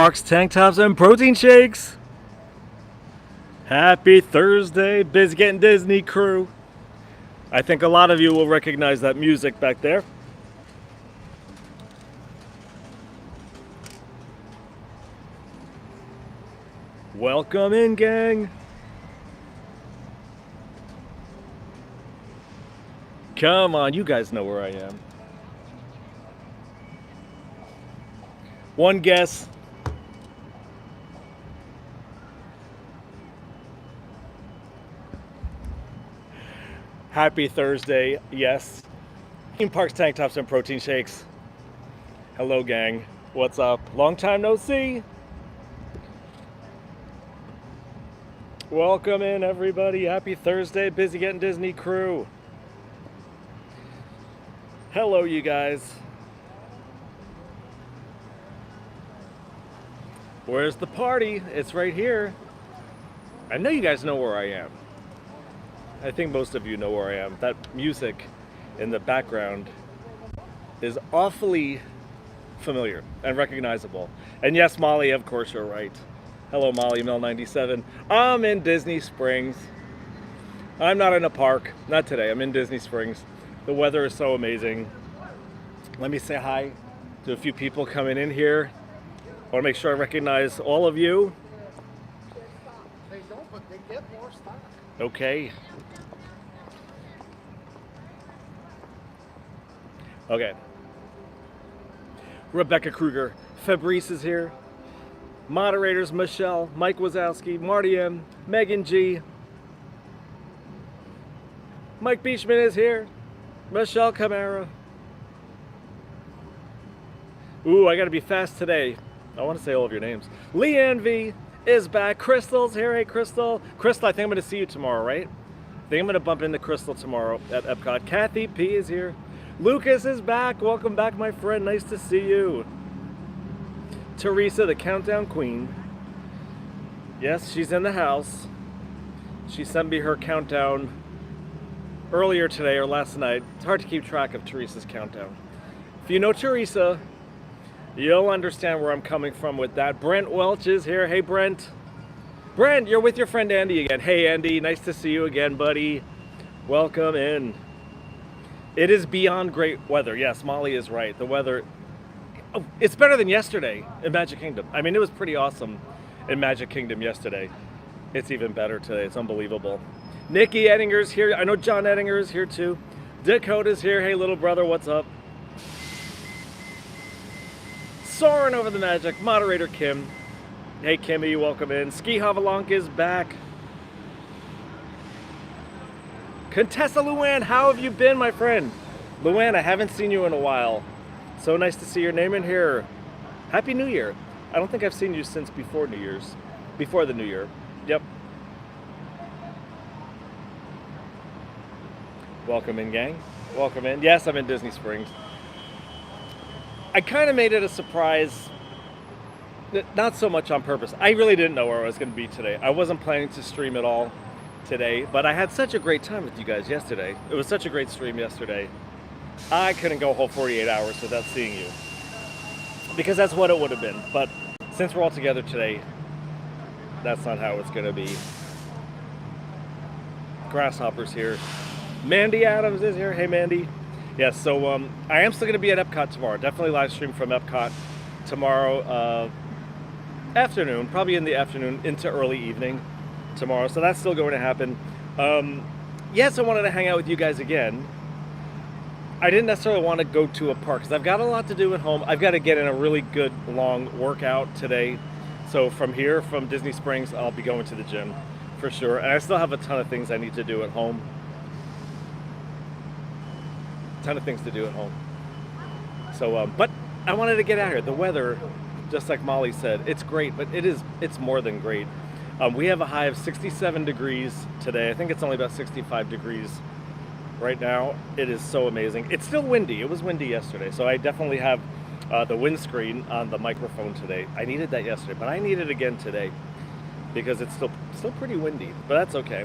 Parks, tank tops, and protein shakes. Happy Thursday, Biz Getting Disney crew. I think a lot of you will recognize that music back there. Welcome in, gang. Come on, you guys know where I am. One guess. Happy Thursday, yes. Theme Parks, tank tops, and protein shakes. Hello, gang. What's up? Long time no see. Welcome in, everybody. Happy Thursday, Busy Getting Disney crew. Hello, you guys. Where's the party? It's right here. I know you guys know where I am. I think most of you know where I am. That music in the background is awfully familiar and recognizable. And yes, Molly, of course you're right. Hello, Molly, Mel97. I'm in Disney Springs. I'm not in a park. Not today. I'm in Disney Springs. The weather is so amazing. Let me say hi to a few people coming in here. I want to make sure I recognize all of you. They don't, but they get more stock. Okay. Okay. Rebecca Kruger, Fabrice is here. Moderators Michelle, Mike Wazowski, Marty M, Megan G. Mike Beachman is here. Michelle Camara. Ooh, I gotta be fast today. I want to say all of your names. Leanne V is back. Crystal's here. Hey, Crystal. Crystal, I think I'm going to see you tomorrow, right? I think I'm going to bump into Crystal tomorrow at Epcot. Kathy P is here. Lucas is back. Welcome back, my friend. Nice to see you. Teresa, the Countdown Queen. Yes, she's in the house. She sent me her countdown earlier today or last night. It's hard to keep track of Teresa's countdown. If you know Teresa, you'll understand where I'm coming from with that. Brent Welch is here. Hey, Brent. Brent, you're with your friend Andy again. Hey, Andy. Nice to see you again, buddy. Welcome in. It is beyond great weather. Yes, Molly is right. The weather, oh, it's better than yesterday in Magic Kingdom. I mean, it was pretty awesome in Magic Kingdom yesterday. It's even better today. It's unbelievable. Nikki Ettinger's here. I know John Ettinger is here too. Dakota's here. Hey, little brother, what's up? Soaring over the magic, moderator Kim. Hey Kimmy, welcome in. Ski Havalank is back. Contessa Luann, how have you been, my friend? Luann, I haven't seen you in a while. So nice to see your name in here. Happy New Year. I don't think I've seen you since before New Year's. Before the New Year. Yep. Welcome in, gang. Welcome in. Yes, I'm in Disney Springs. I kind of made it a surprise, not so much on purpose. I really didn't know where I was going to be today. I wasn't planning to stream at all today, but I had such a great time with you guys yesterday. It was such a great stream yesterday. I couldn't go a whole 48 hours without seeing you, because that's what it would have been. But since we're all together today, that's not how it's going to be. Grasshopper's here. Mandy Adams is here. Hey, Mandy. Yes, so I am still going to be at Epcot tomorrow. Definitely live stream from Epcot tomorrow afternoon, probably in the afternoon into early evening tomorrow. So that's still going to happen. Yes, I wanted to hang out with you guys again. I didn't necessarily want to go to a park because I've got a lot to do at home. I've got to get in a really good long workout today. So from here, from Disney Springs, I'll be going to the gym for sure. And I still have a ton of things I need to do at home. Ton of things to do at home. So, but I wanted to get out here. The weather, just like Molly said, it's great, but it's more than great. We have a high of 67 degrees today. I think it's only about 65 degrees right now. It is so amazing. It's still windy. It was windy yesterday, so I definitely have the windscreen on the microphone today. I needed that yesterday, but I need it again today because it's still pretty windy, but that's okay.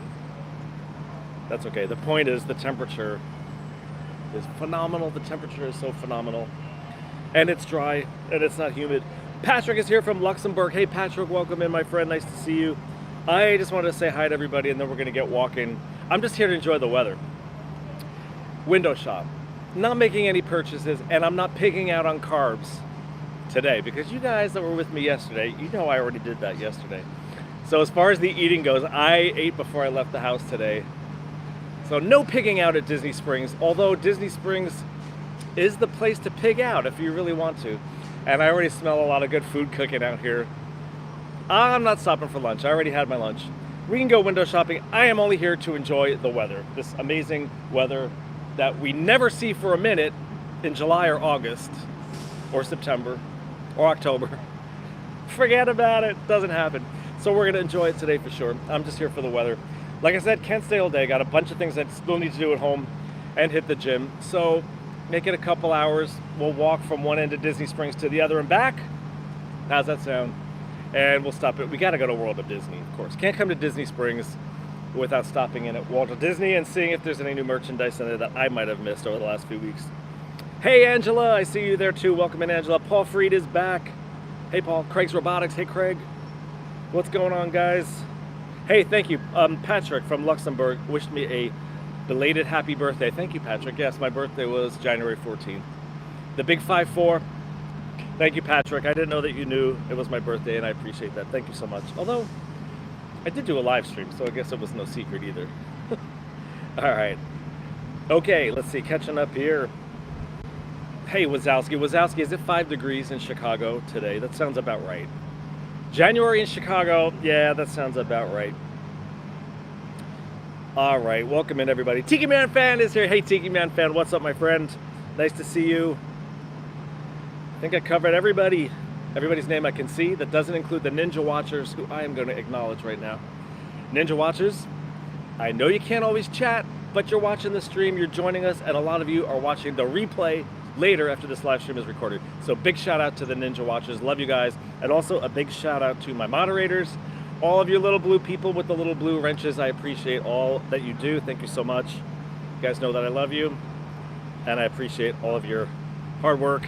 That's okay. The point is the temperature is phenomenal. The temperature is so phenomenal, and it's dry and it's not humid. Patrick is here from Luxembourg. Hey Patrick, welcome in, my friend. Nice to see you. I just wanted to say hi to everybody and then we're going to get walking. I'm just here to enjoy the weather. Window shop. Not making any purchases, and I'm not pigging out on carbs today because you guys that were with me yesterday, you know I already did that yesterday. So as far as the eating goes, I ate before I left the house today. So no pigging out at Disney Springs, although Disney Springs is the place to pig out if you really want to. And I already smell a lot of good food cooking out here. I'm not stopping for lunch. I already had my lunch. We can go window shopping. I am only here to enjoy the weather. This amazing weather that we never see for a minute in July or August or September or October. Forget about it. Doesn't happen. So we're going to enjoy it today for sure. I'm just here for the weather. Like I said, can't stay all day. Got a bunch of things that still need to do at home and hit the gym. So make it a couple hours. We'll walk from one end of Disney Springs to the other and back. How's that sound? And we'll stop it. We got to go to World of Disney, of course. Can't come to Disney Springs without stopping in at Walt Disney and seeing if there's any new merchandise in there that I might have missed over the last few weeks. Hey Angela, I see you there too. Welcome in, Angela. Paul Freed is back. Hey Paul. Craig's Robotics. Hey Craig. What's going on, guys? Hey, thank you. Patrick from Luxembourg wished me a belated happy birthday. Thank you, Patrick. Yes, my birthday was January 14th. The big 5-4. Thank you, Patrick. I didn't know that you knew it was my birthday, and I appreciate that. Thank you so much. Although, I did do a live stream, so I guess it was no secret either. All right. Okay, let's see. Catching up here. Hey, Wazowski. Wazowski, is it 5 degrees in Chicago today? That sounds about right. January in Chicago. Yeah, that sounds about right. All right. Welcome in, everybody. Tiki Man Fan is here. Hey, Tiki Man Fan. What's up, my friend? Nice to see you. I think I covered everybody's name I can see. That doesn't include the Ninja Watchers, who I am going to acknowledge right now. Ninja Watchers, I know you can't always chat, but you're watching the stream, you're joining us, and a lot of you are watching the replay later after this live stream is recorded. So big shout out to the Ninja Watchers. Love you guys. And also a big shout out to my moderators, all of you little blue people with the little blue wrenches. I appreciate all that you do. Thank you so much. You guys know that I love you, and I appreciate all of your hard work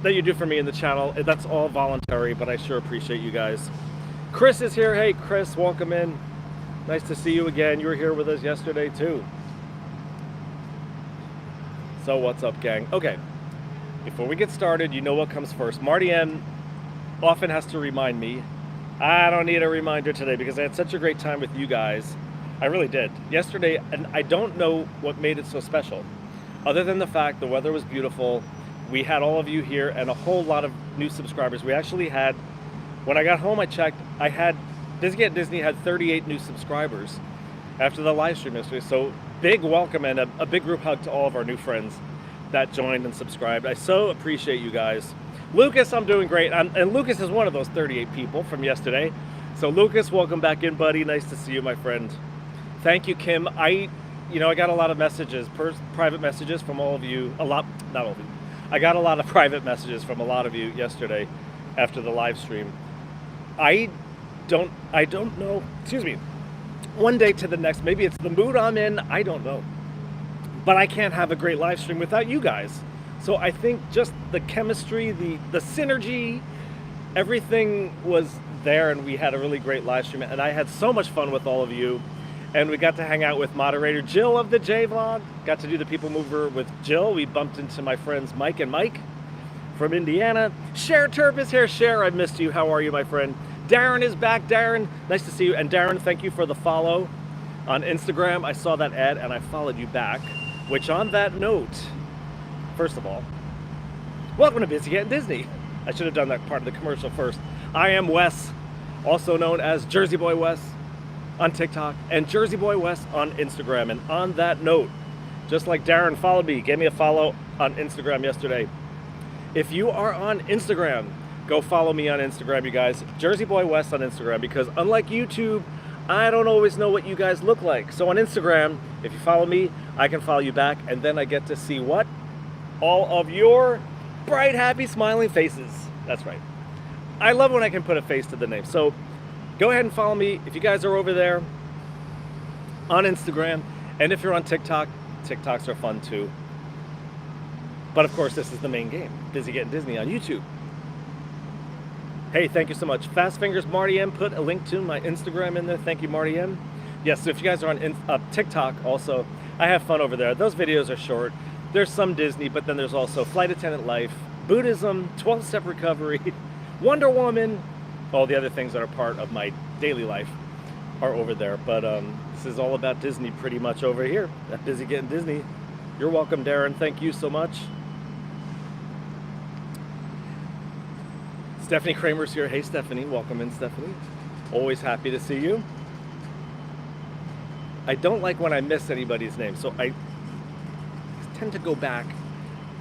that you do for me in the channel. That's all voluntary, but I sure appreciate you guys. Chris is here. Hey Chris, welcome in. Nice to see you again. You were here with us yesterday too. So what's up, gang? Okay, before we get started, you know what comes first. Marty M often has to remind me. I don't need a reminder today because I had such a great time with you guys. I really did. Yesterday, and I don't know what made it so special, other than the fact the weather was beautiful. We had all of you here and a whole lot of new subscribers. We actually had, when I got home, I checked, I had, Disney had 38 new subscribers after the live stream yesterday. So big welcome and a big group hug to all of our new friends that joined and subscribed. I so appreciate you guys. Lucas, I'm doing great. And Lucas is one of those 38 people from yesterday. So Lucas, welcome back in, buddy. Nice to see you, my friend. Thank you, Kim. I got a lot of messages, private messages from all of you, not all of you. I got a lot of private messages from a lot of you yesterday after the live stream. I don't know, excuse me, one day to the next, maybe it's the mood I'm in, I don't know. But I can't have a great live stream without you guys. So I think just the chemistry, the synergy, everything was there, and we had a really great live stream, and I had so much fun with all of you. And we got to hang out with moderator Jill of the J Vlog. Got to do the People Mover with Jill. We bumped into my friends Mike and Mike from Indiana. Cher Turp is here. Cher, I missed you. How are you, my friend? Darren is back. Darren, nice to see you. And Darren, thank you for the follow on Instagram. I saw that ad and I followed you back. Which, on that note, first of all, welcome to Busy Getting Disney. I should have done that part of the commercial first. I am Wes, also known as Jersey Boy Wes on TikTok and Jersey Boy Wes on Instagram. And on that note, just like Darren followed me, gave me a follow on Instagram yesterday. If you are on Instagram, go follow me on Instagram, you guys. Jersey Boy Wes on Instagram, because unlike YouTube, I don't always know what you guys look like. So on Instagram, if you follow me, I can follow you back, and then I get to see what? All of your bright, happy, smiling faces. That's right. I love when I can put a face to the name. So go ahead and follow me if you guys are over there on Instagram. And if you're on TikTok, TikToks are fun too. But of course, this is the main game. Busy Getting Disney on YouTube. Hey, thank you so much. Fast Fingers Marty M put a link to my Instagram in there. Thank you, Marty M. Yes, so if you guys are on TikTok also, I have fun over there. Those videos are short. There's some Disney, but then there's also flight attendant life, Buddhism, 12-step recovery, Wonder Woman, all the other things that are part of my daily life are over there. But this is all about Disney pretty much over here. That Busy Getting Disney. You're welcome, Darren. Thank you so much. Stephanie Kramer's here. Hey, Stephanie. Welcome in, Stephanie. Always happy to see you. I don't like when I miss anybody's name, so I tend to go back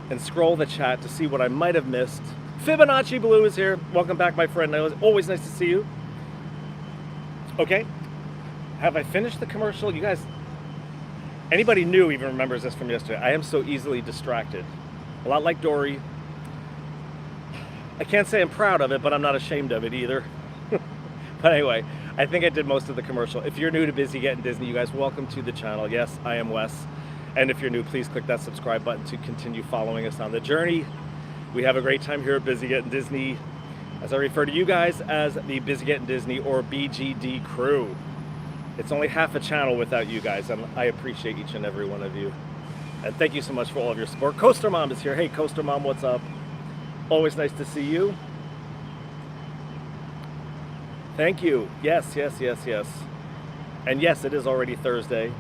and scroll the chat to see what I might have missed. Fibonacci Blue is here. Welcome back, my friend. Always nice to see you. Okay. Have I finished the commercial? You guys, anybody new even remembers this from yesterday. I am so easily distracted. A lot like Dory. I can't say I'm proud of it, but I'm not ashamed of it either. But anyway, I think I did most of the commercial. If you're new to Busy Getting Disney, you guys, welcome to the channel. Yes, I am Wes. And if you're new, please click that subscribe button to continue following us on the journey. We have a great time here at Busy Getting Disney, as I refer to you guys as the Busy Getting Disney or BGD crew. It's only half a channel without you guys, and I appreciate each and every one of you. And thank you so much for all of your support. Coaster Mom is here. Hey, Coaster Mom, what's up? Always nice to see you. Thank you. Yes, yes, yes, yes. And yes, it is already Thursday.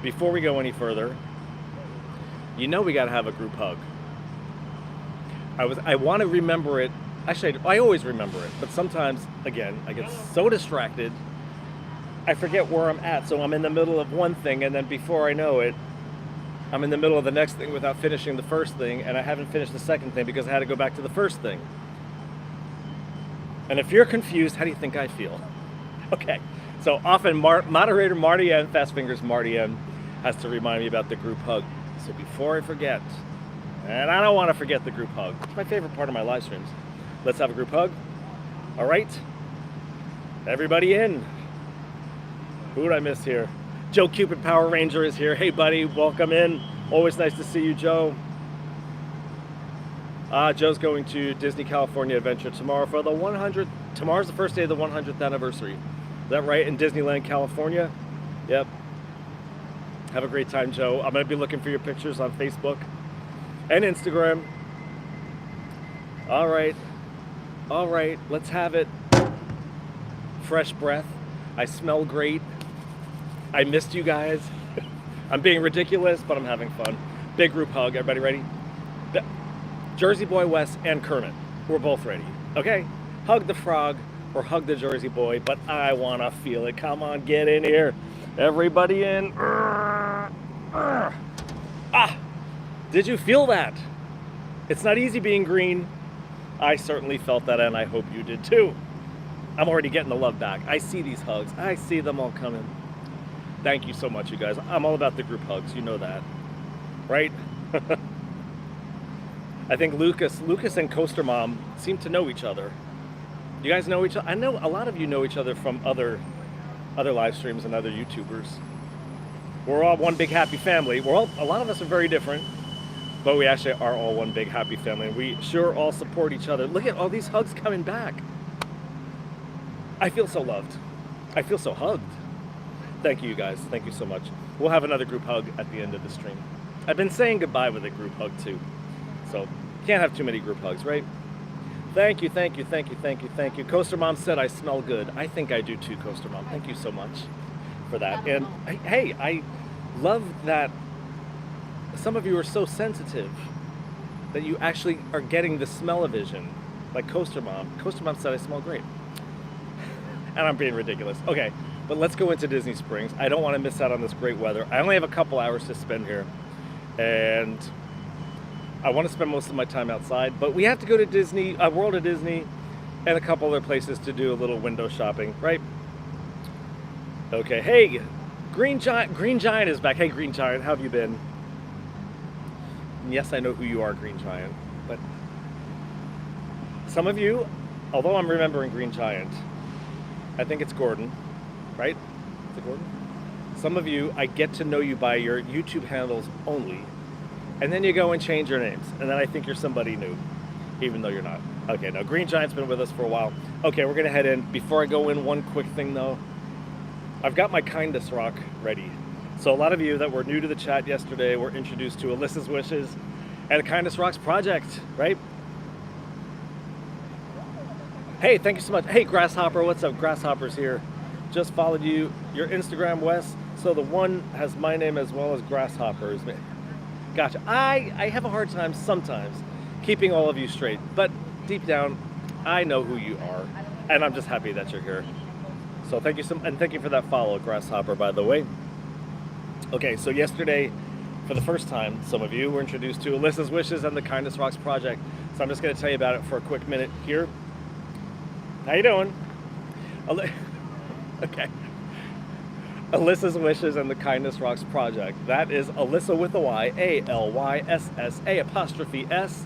Before we go any further, you know we got to have a group hug. I want to remember it. Actually, I always remember it, but sometimes, again, I get so distracted, I forget where I'm at. So I'm in the middle of one thing, and then before I know it, I'm in the middle of the next thing without finishing the first thing, and I haven't finished the second thing because I had to go back to the first thing. And if you're confused, how do you think I feel? Okay, so often moderator Marty M, Fast Fingers Marty M, has to remind me about the group hug. So before I forget, and I don't want to forget the group hug. It's my favorite part of my live streams. Let's have a group hug. All right, everybody in. Who did I miss here? Joe Cupid Power Ranger is here. Hey, buddy, welcome in. Always nice to see you, Joe. Joe's going to Disney California Adventure tomorrow for the 100th. Tomorrow's the first day of the 100th anniversary. Is that right? In Disneyland, California? Yep. Have a great time, Joe. I'm going to be looking for your pictures on Facebook and Instagram. All right. All right. Let's have it. Fresh breath. I smell great. I missed you guys. I'm being ridiculous, but I'm having fun. Big group hug. Everybody ready? Jersey Boy, Wes, and Kermit. We're both ready. Okay? Hug the frog or hug the Jersey Boy, but I want to feel it. Come on, get in here. Everybody in. Ah! Did you feel that? It's not easy being green. I certainly felt that, and I hope you did too. I'm already getting the love back. I see these hugs. I see them all coming. Thank you so much, you guys. I'm all about the group hugs. You know that, right? I think Lucas and Coaster Mom seem to know each other. You guys know each other? I know a lot of you know each other from other live streams and other YouTubers. We're all one big happy family. A lot of us are very different, but we actually are all one big happy family. And we sure all support each other. Look at all these hugs coming back. I feel so loved. I feel so hugged. Thank you, guys. Thank you so much. We'll have another group hug at the end of the stream. I've been saying goodbye with a group hug too. So can't have too many group hugs, right? Thank you, thank you, thank you, thank you, thank you. Coaster Mom said I smell good. I think I do too, Coaster Mom. Thank you so much for that. And hey, I love that some of you are so sensitive that you actually are getting the smell-o-vision, like Coaster Mom. Coaster Mom said I smell great. And I'm being ridiculous. Okay, but let's go into Disney Springs. I don't want to miss out on this great weather. I only have a couple hours to spend here, and I want to spend most of my time outside, but we have to go to Disney, World of Disney, and a couple other places to do a little window shopping, right? Okay, hey, Green Giant is back. Hey, Green Giant, how have you been? And yes, I know who you are, Green Giant, but some of you, although I'm remembering Green Giant, I think it's Gordon, right? Is it Gordon? Some of you, I get to know you by your YouTube handles only, and then you go and change your names, and then I think you're somebody new, even though you're not. Okay, no, Green Giant's been with us for a while. Okay, we're gonna head in. Before I go in, one quick thing though. I've got my kindness rock ready. So a lot of you that were new to the chat yesterday were introduced to Alyssa's Wishes and a Kindness Rocks project, right? Hey, thank you so much. Hey, Grasshopper, what's up? Grasshopper's here. Just followed you. Your Instagram, Wes. So the one has my name as well as Grasshopper's. Gotcha. I have a hard time sometimes keeping all of you straight, but deep down, I know who you are, and I'm just happy that you're here. So thank you and thank you for that follow, Grasshopper, by the way. Okay, so yesterday, for the first time, some of you were introduced to Alyssa's Wishes and the Kindness Rocks project. So I'm just going to tell you about it for a quick minute here. How you doing? Okay. Alyssa's Wishes and the Kindness Rocks project. That is Alyssa with a Y, A-L-Y-S-S-A apostrophe S.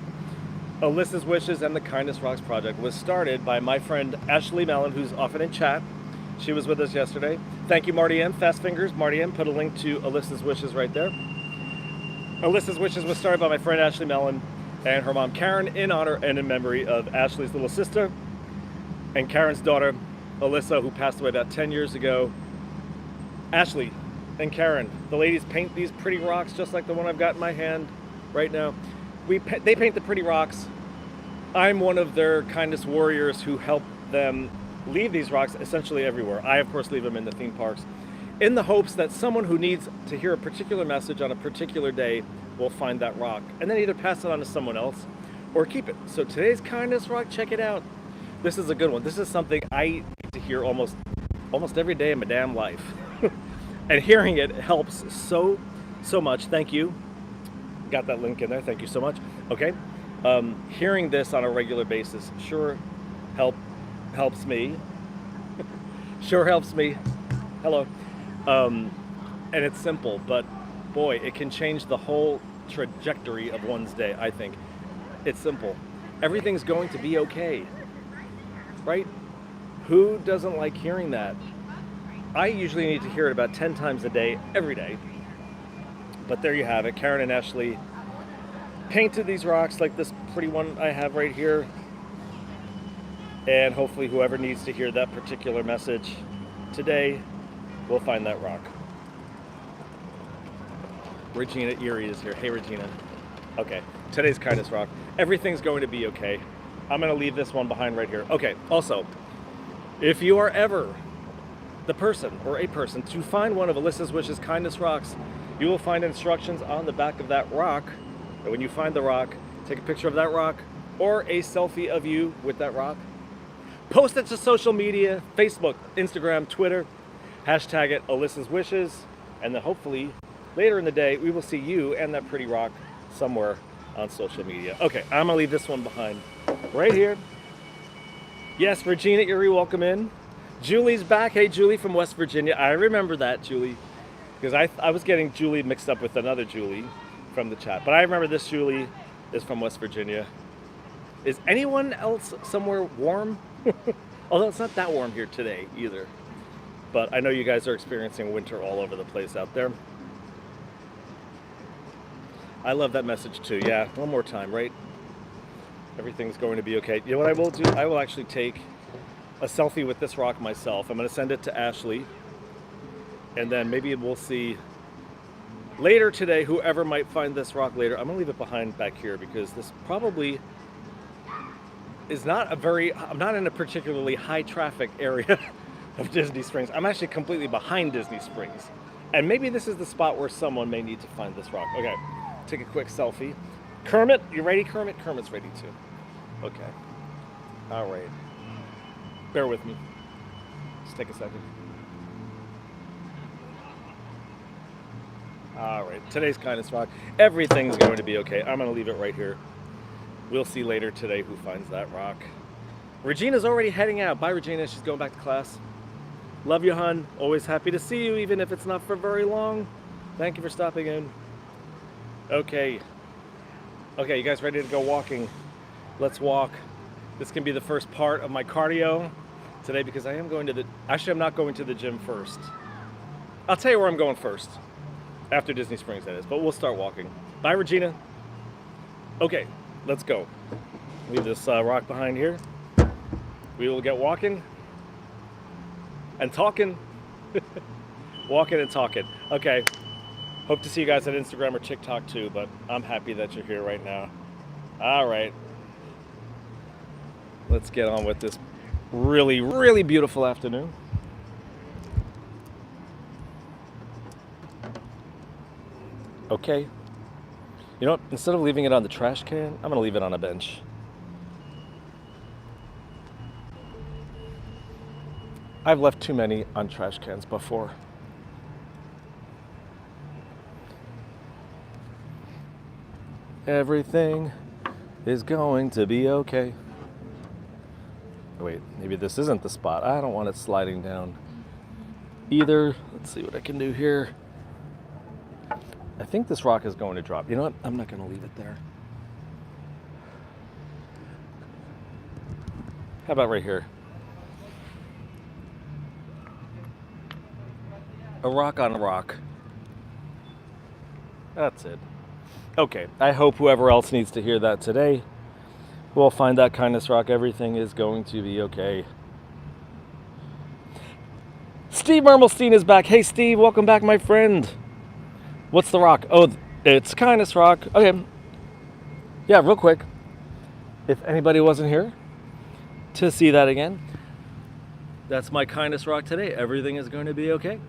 Alyssa's Wishes and the Kindness Rocks project was started by my friend Ashley Mellon, who's often in chat. She was with us yesterday. Thank you, Marty M. Fast Fingers. Marty M. put a link to Alyssa's Wishes right there. Alyssa's Wishes was started by my friend Ashley Mellon and her mom Karen in honor and in memory of Ashley's little sister and Karen's daughter, Alyssa, who passed away about 10 years ago. Ashley and Karen, the ladies paint these pretty rocks just like the one I've got in my hand right now. They paint the pretty rocks. I'm one of their kindness warriors who help them leave these rocks essentially everywhere. I, of course, leave them in the theme parks in the hopes that someone who needs to hear a particular message on a particular day will find that rock and then either pass it on to someone else or keep it. So today's kindness rock, check it out. This is a good one. This is something I need to hear almost every day in my damn life. And hearing it helps so much. Thank you. Got that link in there. Thank you so much. Okay. Hearing this on a regular basis sure helps me. Sure helps me. Hello. And it's simple, but boy, it can change the whole trajectory of one's day, I think. It's simple. Everything's going to be okay. Right? Who doesn't like hearing that? I usually need to hear it about 10 times a day, every day. But there you have it. Karen and Ashley painted these rocks like this pretty one I have right here. And hopefully whoever needs to hear that particular message today will find that rock. Regina Erie is here. Hey, Regina. Okay, today's kindness rock. Everything's going to be okay. I'm going to leave this one behind right here. Okay, also, if you are ever the person or a person to find one of Alyssa's Wishes kindness rocks, you will find instructions on the back of that rock. And when you find the rock, take a picture of that rock or a selfie of you with that rock. Post it to social media, Facebook, Instagram, Twitter. Hashtag it Alyssa's Wishes. And then hopefully later in the day, we will see you and that pretty rock somewhere on social media. Okay, I'm gonna leave this one behind right here. Yes, Regina Erie, welcome in. Julie's back. Hey, Julie from West Virginia. I remember that, Julie, because I was getting Julie mixed up with another Julie from the chat. But I remember this Julie is from West Virginia. Is anyone else somewhere warm? Although it's not that warm here today either. But I know you guys are experiencing winter all over the place out there. I love that message too. Yeah, one more time, right? Everything's going to be okay. You know what I will do? I will actually take a selfie with this rock myself. I'm going to send it to Ashley. And then maybe we'll see later today, whoever might find this rock later. I'm going to leave it behind back here because this probably is not I'm not in a particularly high traffic area of Disney Springs. I'm actually completely behind Disney Springs. And maybe this is the spot where someone may need to find this rock. Okay, take a quick selfie. Kermit, you ready, Kermit? Kermit's ready too. Okay. All right. Bear with me. Just take a second. All right. Today's kindness rock. Everything's going to be okay. I'm going to leave it right here. We'll see later today who finds that rock. Regina's already heading out. Bye, Regina. She's going back to class. Love you, hon. Always happy to see you, even if it's not for very long. Thank you for stopping in. Okay. Okay, you guys ready to go walking? Let's walk. This can be the first part of my cardio today because I am going to actually I'm not going to the gym first. I'll tell you where I'm going first. After Disney Springs, that is. But we'll start walking. Bye, Regina. Okay, let's go. Leave this rock behind here. We will get walking and talking. Walking and talking. Okay. Hope to see you guys at Instagram or TikTok too, but I'm happy that you're here right now. All right. Let's get on with this really, really beautiful afternoon. Okay. You know what? Instead of leaving it on the trash can, I'm going to leave it on a bench. I've left too many on trash cans before. Everything is going to be okay. Wait, maybe this isn't the spot. I don't want it sliding down either. Let's see what I can do here. I think this rock is going to drop. You know what? I'm not going to leave it there. How about right here? A rock on a rock. That's it. Okay, I hope whoever else needs to hear that today will find that kindness rock. Everything is going to be okay. Steve Mermelstein is back. Hey Steve, welcome back, my friend. What's the rock? Oh, it's kindness rock. Okay. Yeah, real quick. If anybody wasn't here to see that again, that's my kindness rock today. Everything is going to be okay.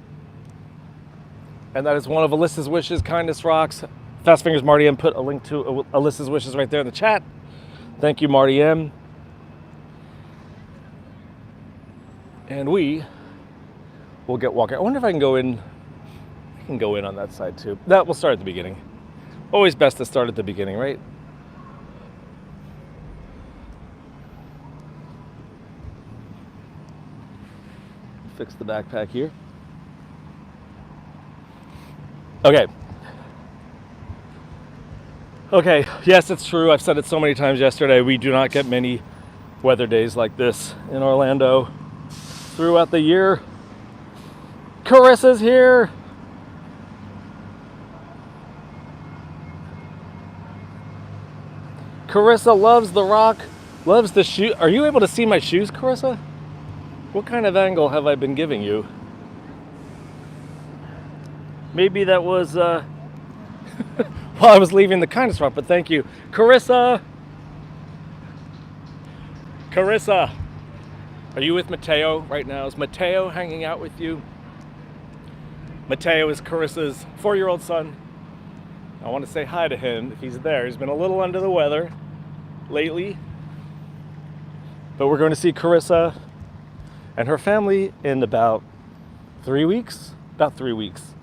And that is one of Alyssa's wishes, kindness rocks. Fast Fingers Marty M put a link to Alyssa's wishes right there in the chat. Thank you, Marty M. And we will get walking. I wonder if I can go in. I can go in on that side too. That will start at the beginning. Always best to start at the beginning, right? Fix the backpack here. Okay. Okay, yes, it's true. I've said it so many times yesterday. We do not get many weather days like this in Orlando throughout the year. Carissa's here. Carissa loves the rock, loves the shoe. Are you able to see my shoes, Carissa? What kind of angle have I been giving you? Maybe that was while I was leaving the kindness rock, but thank you. Carissa! Carissa! Are you with Mateo right now? Is Mateo hanging out with you? Mateo is Carissa's 4-year-old son. I want to say hi to him if he's there. He's been a little under the weather lately. But we're going to see Carissa and her family in about 3 weeks. About 3 weeks.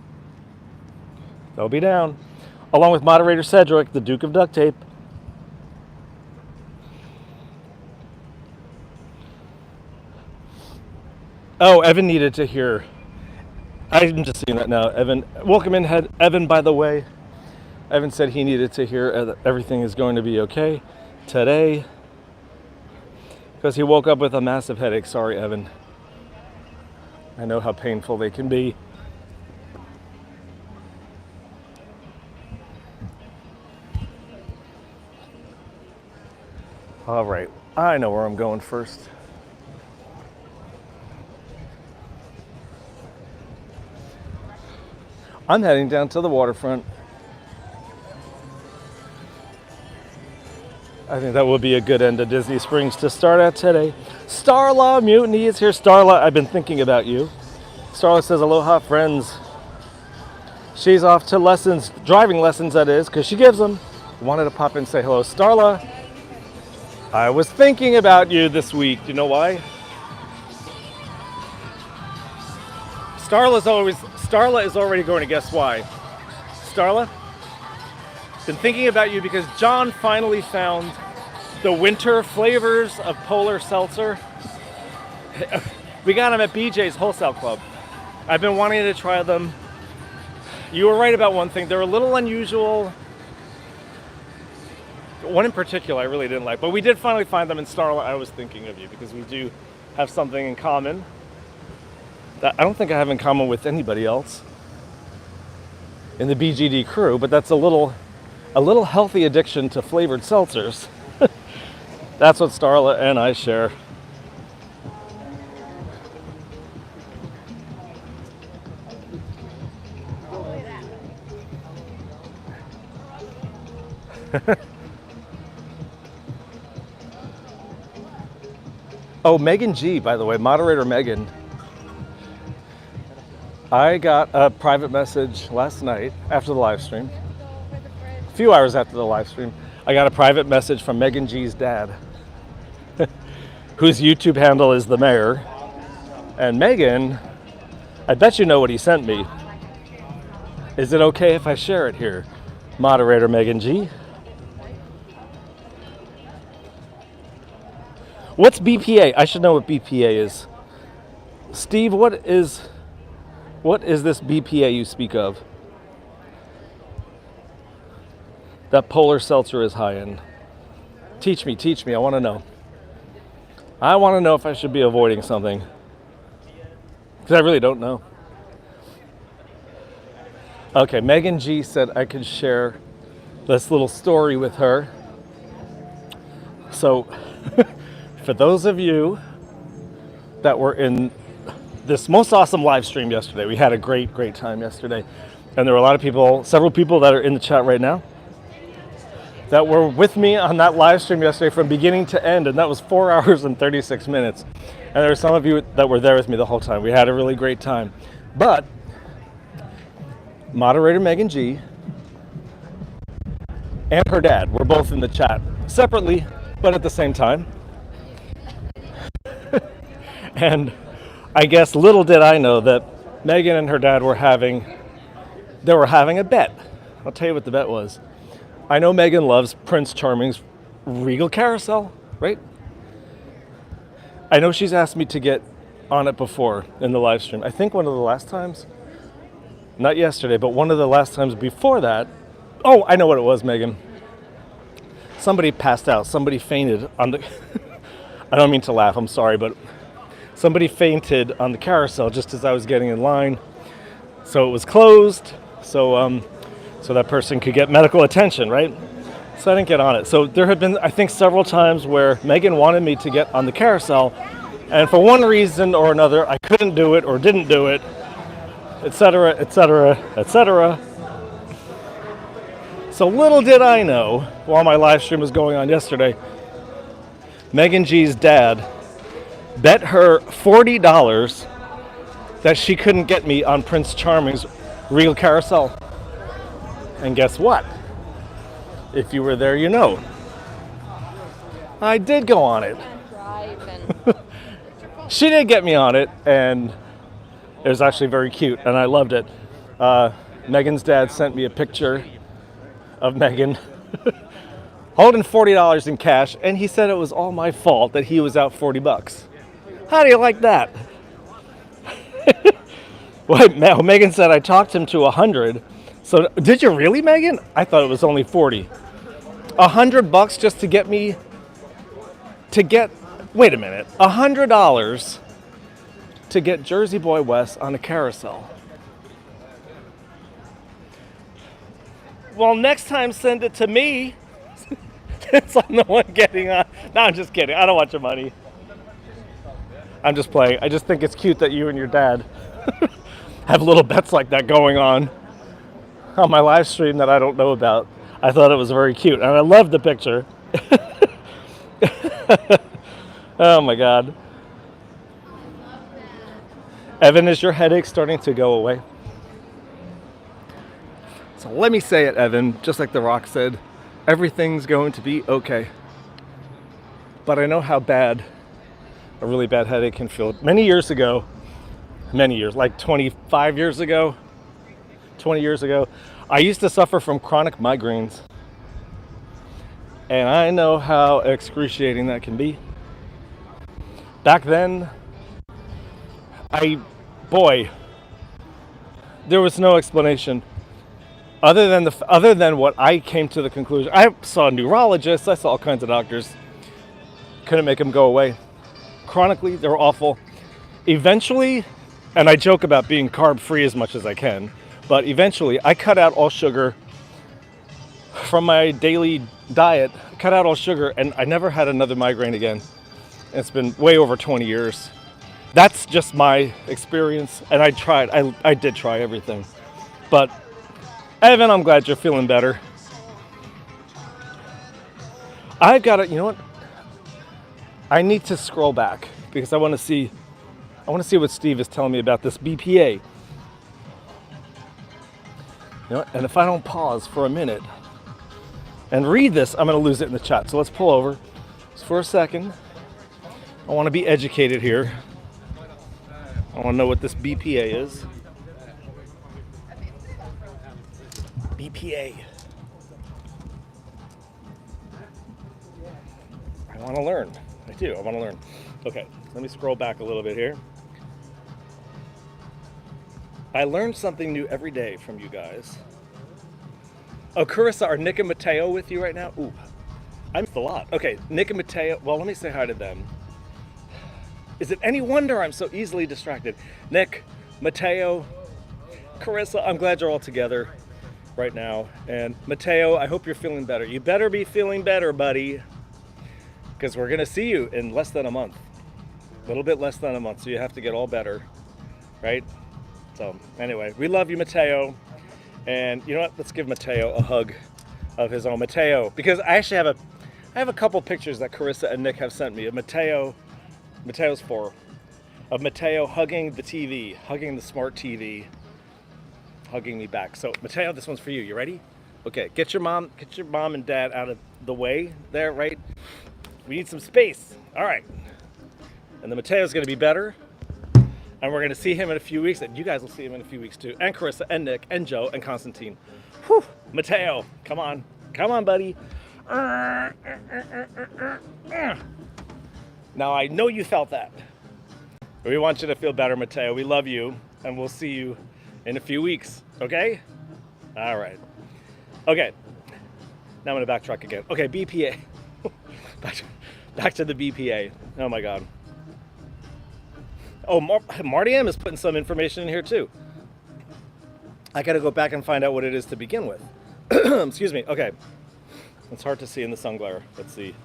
They'll be down. Along with moderator Cedric, the Duke of Duct Tape. Oh, Evan needed to hear. I'm just seeing that now. Evan, welcome in, Evan, by the way. Evan said he needed to hear that everything is going to be okay today because he woke up with a massive headache. Sorry, Evan. I know how painful they can be. All right, I know where I'm going first. I'm heading down to the waterfront. I think that would be a good end to Disney Springs to start at today. Starla Mutiny is here. Starla, I've been thinking about you. Starla says, aloha, friends. She's off to lessons, driving lessons that is, because she gives them. Wanted to pop in and say hello. Starla, I was thinking about you this week. Do you know why? Starla is already going to guess why. Starla, been thinking about you because John finally found the winter flavors of Polar Seltzer. We got them at BJ's Wholesale Club. I've been wanting to try them. You were right about one thing. They're a little unusual. One in particular I really didn't like, but we did finally find them in Starla. I was thinking of you because we do have something in common that I don't think I have in common with anybody else in the BGD crew, but that's a little healthy addiction to flavored seltzers. That's what Starla and I share. Oh, Megan G, by the way, moderator Megan. I got a private message last night after the live stream. A few hours after the live stream, I got a private message from Megan G's dad, whose YouTube handle is the mayor. And Megan, I bet you know what he sent me. Is it okay if I share it here? Moderator Megan G. What's BPA? I should know what BPA is. Steve, what is this BPA you speak of? That polar seltzer is high in. Teach me, I want to know. I want to know if I should be avoiding something. Because I really don't know. Okay, Megan G said I could share this little story with her. So, for those of you that were in this most awesome live stream yesterday, we had a great time yesterday. And there were a lot of people, several people that are in the chat right now, that were with me on that live stream yesterday from beginning to end, and that was 4 hours and 36 minutes. And there were some of you that were there with me the whole time. We had a really great time. But moderator Megan G and her dad were both in the chat, separately, but at the same time. And I guess little did I know that Megan and her dad were having a bet. I'll tell you what the bet was. I know Megan loves Prince Charming's Regal Carousel, right? I know she's asked me to get on it before in the live stream. I think one of the last times, not yesterday, but one of the last times before that. Oh, I know what it was, Megan. Somebody passed out. Somebody fainted on the... I don't mean to laugh, I'm sorry, but somebody fainted on the carousel just as I was getting in line. So it was closed, so that person could get medical attention, right? So I didn't get on it. So there have been, I think, several times where Megan wanted me to get on the carousel, and for one reason or another, I couldn't do it or didn't do it, etc., etc., etc. So little did I know, while my live stream was going on yesterday, Megan G's dad bet her $40 that she couldn't get me on Prince Charming's Regal Carousel. And guess what? If you were there, you know. I did go on it. She did get me on it, and it was actually very cute, and I loved it. Megan's dad sent me a picture of Megan holding $40 in cash, and he said it was all my fault that he was out $40. How do you like that? Well, Megan said I talked him to 100. So did you really, Megan? I thought it was only 40. $100 just to get me to get, wait a minute, $100 to get Jersey Boy West on a carousel. Well, next time send it to me. Since I'm the one getting on. No, I'm just kidding. I don't want your money. I'm just playing. I just think it's cute that you and your dad have little bets like that going on my live stream that I don't know about. I thought it was very cute, and I love the picture. Oh my God. Evan, is your headache starting to go away? So let me say it, Evan, just like The Rock said, everything's going to be okay. But I know how bad a really bad headache can feel. Many years, like 25 years ago, 20 years ago, I used to suffer from chronic migraines. And I know how excruciating that can be. Back then, there was no explanation other than what I came to the conclusion. I saw neurologists, I saw all kinds of doctors. Couldn't make them go away. Chronically, they were awful. Eventually, and I joke about being carb free as much as I can, but eventually I cut out all sugar from my daily diet cut out all sugar, and I never had another migraine again. It's been way over 20 years. That's just my experience, and I did try everything. But Evan, I'm glad you're feeling better. I've got to, you know what? I need to scroll back because I want to see what Steve is telling me about this BPA. You know what? And if I don't pause for a minute and read this, I'm going to lose it in the chat. So let's pull over just for a second. I want to be educated here. I want to know what this BPA is. BPA. I want to learn. I do. I want to learn. Okay, let me scroll back a little bit here. I learn something new every day from you guys. Oh, Carissa, are Nick and Mateo with you right now? Ooh, I missed a lot. Okay, Nick and Mateo. Well, let me say hi to them. Is it any wonder I'm so easily distracted? Nick, Mateo, Carissa, I'm glad you're all together right now. And Mateo, I hope you're feeling better. You better be feeling better, buddy, because we're going to see you in less than a month. A little bit less than a month, so you have to get all better, right? So anyway, we love you, Mateo. And you know what? Let's give Mateo a hug of his own. Mateo, because I actually have a couple pictures that Carissa and Nick have sent me of Mateo's 4, of Mateo hugging the TV, hugging the smart TV, hugging me back. So Mateo, this one's for you. You ready? Okay, get your mom and dad out of the way there, right? We need some space. All right. And then Mateo's gonna be better. And we're gonna see him in a few weeks, and you guys will see him in a few weeks too. And Carissa and Nick and Joe and Constantine. Whew, Mateo, come on, buddy. Now I know you felt that. We want you to feel better, Mateo. We love you, and we'll see you in a few weeks, okay? All right. Okay, now I'm gonna backtrack again. Okay, BPA. Back to the BPA. Oh my God. Oh, Marty M is putting some information in here too. I gotta go back and find out what it is to begin with. Excuse me, okay. It's hard to see in the sun glare. Let's see.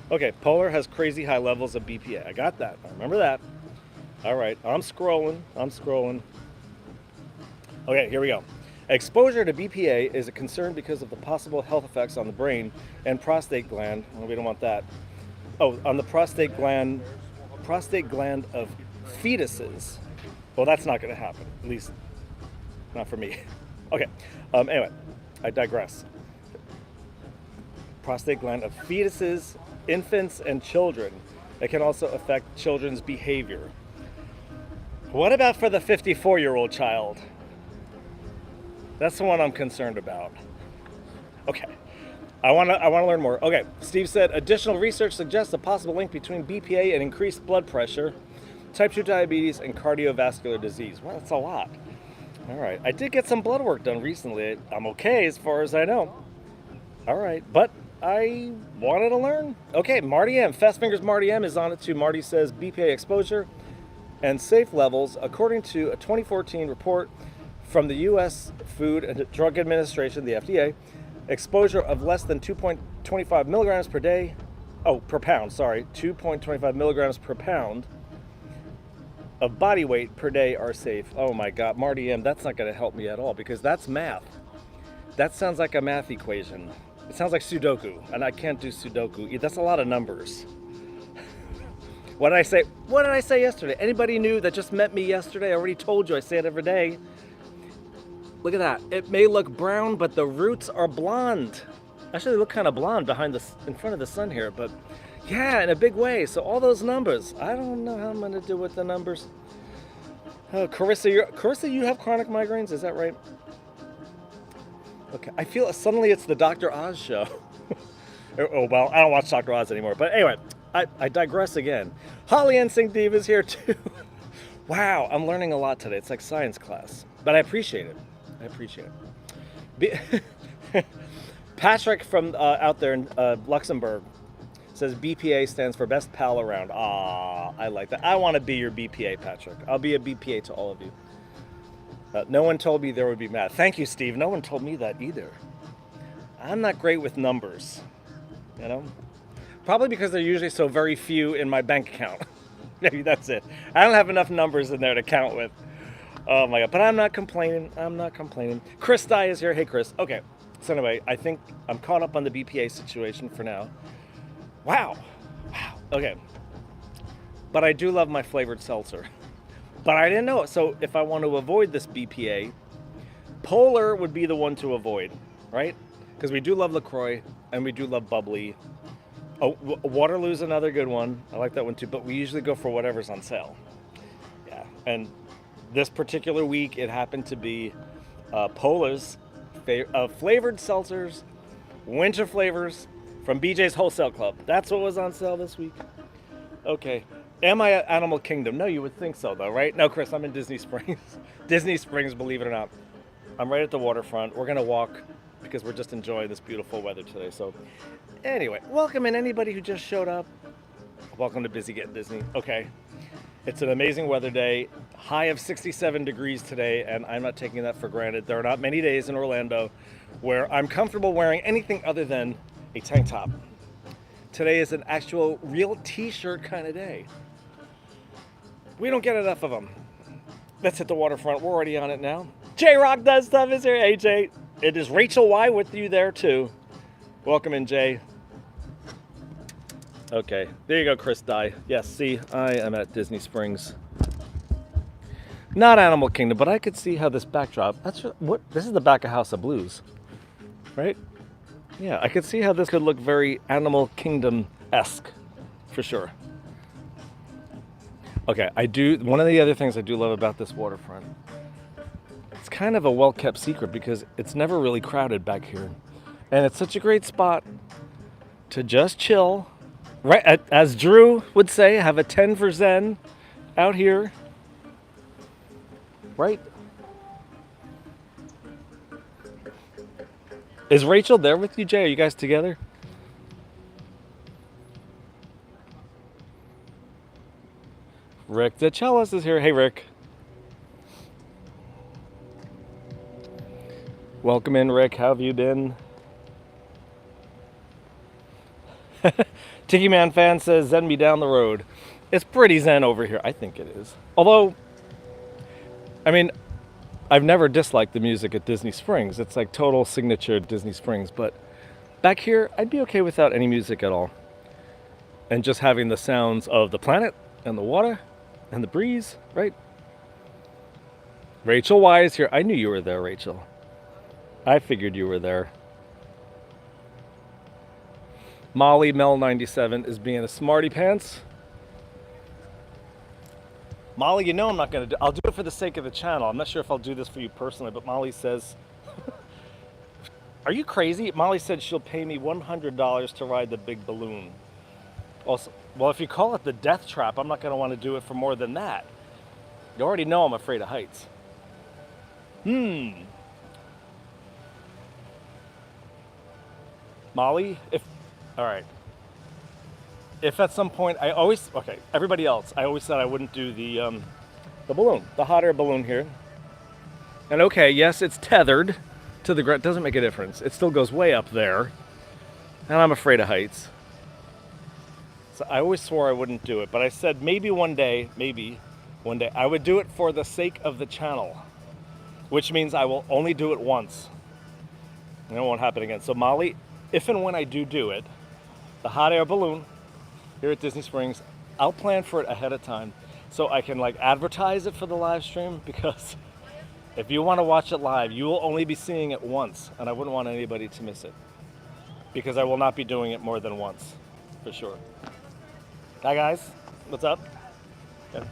Okay, Polar has crazy high levels of BPA. I got that, I remember that. All right, I'm scrolling. Okay, here we go. Exposure to BPA is a concern because of the possible health effects on the brain and prostate gland. Well, we don't want that. Oh, on the prostate gland of fetuses. Well, that's not going to happen, at least not for me. Okay, anyway, I digress. Prostate gland of fetuses, infants, and children. It can also affect children's behavior. What about for the 54-year-old child? That's the one I'm concerned about. Okay, I want to learn more. Okay, Steve said additional research suggests a possible link between BPA and increased blood pressure, type 2 diabetes, and cardiovascular disease. Well, that's a lot. All right, I did get some blood work done recently. I'm okay as far as I know. All right, but I wanted to learn. Okay, Marty M. Fast Fingers Marty M is on it too. Marty says BPA exposure and safe levels, according to a 2014 report from the U.S. Food and Drug Administration, the FDA, exposure of less than 2.25 milligrams per pound, 2.25 milligrams per pound of body weight per day are safe. Oh my God, Marty M, that's not gonna help me at all because that's math. That sounds like a math equation. It sounds like Sudoku, and I can't do Sudoku. That's a lot of numbers. What did I say? What did I say yesterday? Anybody new that just met me yesterday? I already told you, I say it every day. Look at that. It may look brown, but the roots are blonde. Actually, they look kind of blonde in front of the sun here, but yeah, in a big way. So all those numbers, I don't know how I'm gonna do with the numbers. Oh, Carissa, you have chronic migraines, is that right? Okay, I feel suddenly it's the Dr. Oz show. Oh, well, I don't watch Dr. Oz anymore, but anyway, I digress again. Holly NSYNC Diva is here too. Wow, I'm learning a lot today. It's like science class, but I appreciate it. Patrick from out there in Luxembourg says BPA stands for best pal around. Ah, I like that. I want to be your BPA, Patrick. I'll be a BPA to all of you. No one told me there would be math. Thank you, Steve. No one told me that either. I'm not great with numbers, you know? Probably because they're usually so very few in my bank account. Maybe that's it. I don't have enough numbers in there to count with. Oh my God, but I'm not complaining. I'm not complaining. Chris Dye is here. Hey, Chris. Okay, so anyway, I think I'm caught up on the BPA situation for now. Wow. Okay. But I do love my flavored seltzer. But I didn't know it. So if I want to avoid this BPA, Polar would be the one to avoid, right? Because we do love LaCroix and we do love bubbly. Oh, Waterloo's another good one. I like that one too. But we usually go for whatever's on sale. Yeah. And this particular week, it happened to be Polar's flavored seltzers, winter flavors from BJ's Wholesale Club. That's what was on sale this week. Okay. Am I at Animal Kingdom? No, you would think so, though, right? No, Chris, I'm in Disney Springs. Disney Springs, believe it or not. I'm right at the waterfront. We're going to walk because we're just enjoying this beautiful weather today. So anyway, welcome in anybody who just showed up. Welcome to Busy Getting Disney. Okay. It's an amazing weather day. High of 67 degrees today, and I'm not taking that for granted. There are not many days in Orlando where I'm comfortable wearing anything other than a tank top. Today is an actual real t-shirt kind of day. We don't get enough of them. Let's hit the waterfront. We're already on it now. J-Rock Does Stuff is here. Hey, Jay. It is Rachel Y with you there, too. Welcome in, Jay. Okay. There you go, Chris Dye. Yes, see, I am at Disney Springs. Not Animal Kingdom, but I could see how this backdrop... This is the back of House of Blues, right? Yeah, I could see how this could look very Animal Kingdom-esque, for sure. Okay, one of the other things I do love about this waterfront, it's kind of a well-kept secret because it's never really crowded back here. And it's such a great spot to just chill, right? As Drew would say, have a 10 for Zen out here, right? Is Rachel there with you, Jay? Are you guys together? Rick the cellist is here. Hey, Rick. Welcome in, Rick. How have you been? Tiki Man fan says, Zen me down the road. It's pretty zen over here. I think it is. Although, I mean, I've never disliked the music at Disney Springs. It's like total signature Disney Springs. But back here, I'd be okay without any music at all. And just having the sounds of the planet and the water and the breeze, right? Rachel Y is here. I knew you were there, Rachel. I figured you were there. Molly Mel 97 is being a smarty pants. Molly, you know I'm not going to do... I'll do it for the sake of the channel. I'm not sure if I'll do this for you personally, but Molly says... Are you crazy? Molly said she'll pay me $100 to ride the big balloon. Also, well, if you call it the death trap, I'm not going to want to do it for more than that. You already know I'm afraid of heights. Molly, all right. If at some point everybody else, I always said I wouldn't do the balloon, the hot air balloon here. And okay, yes, it's tethered to the ground. Doesn't make a difference. It still goes way up there. And I'm afraid of heights. So I always swore I wouldn't do it, but I said maybe one day I would do it for the sake of the channel, which means I will only do it once. And it won't happen again. So Molly, if and when I do it, the hot air balloon here at Disney Springs, I'll plan for it ahead of time so I can like advertise it for the live stream, because if you want to watch it live, you will only be seeing it once, and I wouldn't want anybody to miss it because I will not be doing it more than once, for sure. Hi guys, what's up? Yeah,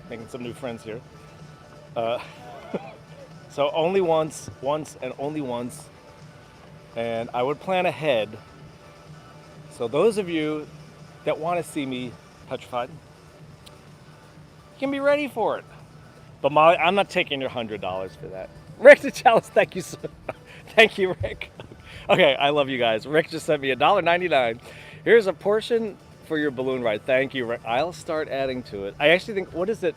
making some new friends here. So only once and only once, and I would plan ahead. So those of you that want to see me petrified, you can be ready for it. But Molly, I'm not taking your $100 for that. Rick the Chalice, thank you so much. Thank you, Rick. Okay, I love you guys. Rick just sent me $1.99. Here's a portion for your balloon ride. Thank you, Rick. I'll start adding to it. I actually think, what is it?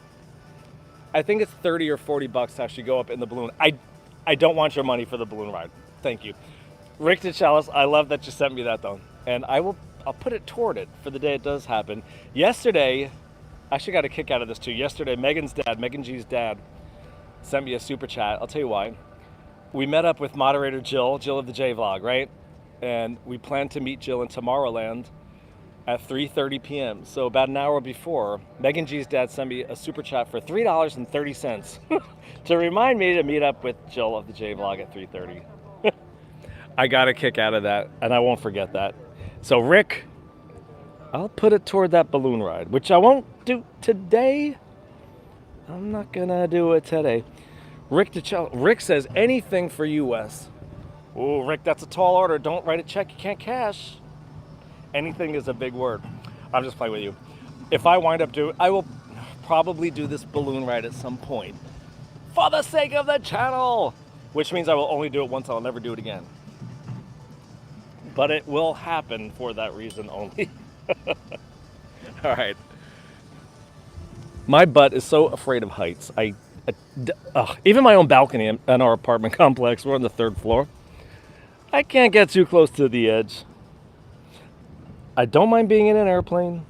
I think it's 30 or 40 bucks to actually go up in the balloon. I don't want your money for the balloon ride. Thank you. Rick DeChalis, I love that you sent me that though. And I'll put it toward it for the day it does happen. Yesterday, I actually got a kick out of this too. Yesterday, Megan G's dad, sent me a super chat. I'll tell you why. We met up with moderator Jill of the J Vlog, right? And we plan to meet Jill in Tomorrowland at 3:30 p.m. So about an hour before, Megan G's dad sent me a super chat for $3.30 to remind me to meet up with Jill of the J Vlog at 3:30. I got a kick out of that, and I won't forget that. So Rick, I'll put it toward that balloon ride, which I won't do today. I'm not gonna do it today. Rick says anything for you, Wes. Oh, Rick, that's a tall order. Don't write a check you can't cash. Anything is a big word. I'm just playing with you. If I wind up doing, I will probably do this balloon ride at some point for the sake of the channel, which means I will only do it once. I'll never do it again. But it will happen for that reason only. All right. My butt is so afraid of heights. Even my own balcony in our apartment complex, we're on the 3rd floor. I can't get too close to the edge. I don't mind being in an airplane,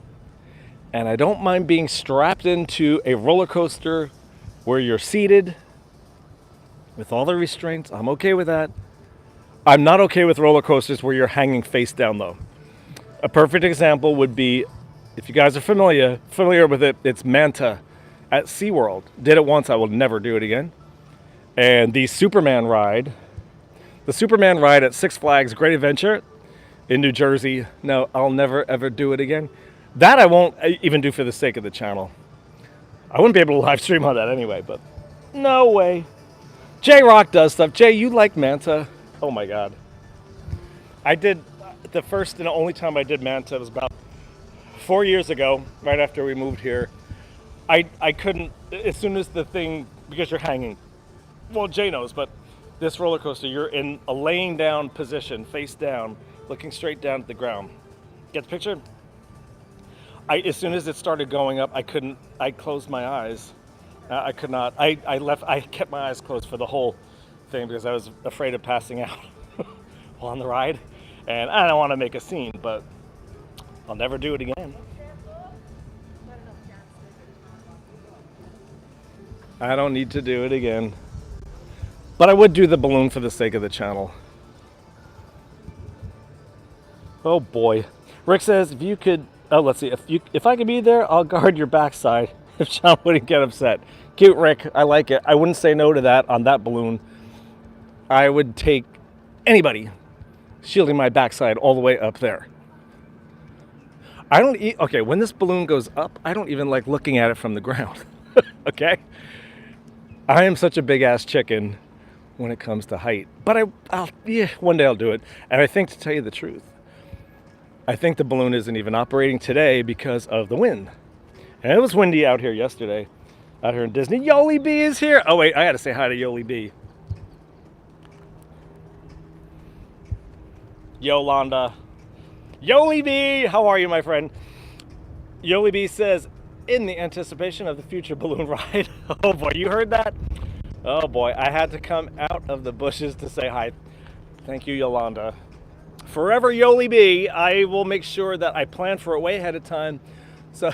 and I don't mind being strapped into a roller coaster where you're seated with all the restraints. I'm okay with that. I'm not okay with roller coasters where you're hanging face down though. A perfect example would be, if you guys are familiar with it, it's Manta at SeaWorld. Did it once, I will never do it again. And the Superman ride at Six Flags Great Adventure in New Jersey, no, I'll never ever do it again. That I won't even do for the sake of the channel. I wouldn't be able to live stream on that anyway, but no way. J-Rock does stuff. Jay, you like Manta? Oh my God. I did, the first and only time I did Manta was about 4 years ago, right after we moved here. I couldn't, as soon as the thing, because you're hanging, well, Jay knows, but this roller coaster, you're in a laying down position, face down, looking straight down at the ground. Get the picture? As soon as it started going up, I closed my eyes. I could not, I kept my eyes closed for the whole thing because I was afraid of passing out while on the ride. And I don't want to make a scene, but I'll never do it again. I don't need to do it again. But I would do the balloon for the sake of the channel. Oh boy. Rick says, if you could, let's see, if I could be there, I'll guard your backside if John wouldn't get upset. Cute, Rick. I like it. I wouldn't say no to that on that balloon. I would take anybody shielding my backside all the way up there. Okay, when this balloon goes up, I don't even like looking at it from the ground. Okay? I am such a big ass chicken when it comes to height. But one day I'll do it. And I think, to tell you the truth, I think the balloon isn't even operating today because of the wind. And it was windy out here yesterday, out here in Disney. Yoli B is here. Oh wait, I gotta say hi to Yoli B. Yolanda. Yoli B, how are you, my friend? Yoli B says, in the anticipation of the future balloon ride. Oh boy, you heard that? Oh boy, I had to come out of the bushes to say hi. Thank you, Yolanda. Forever Yoli B, I will make sure that I plan for it way ahead of time so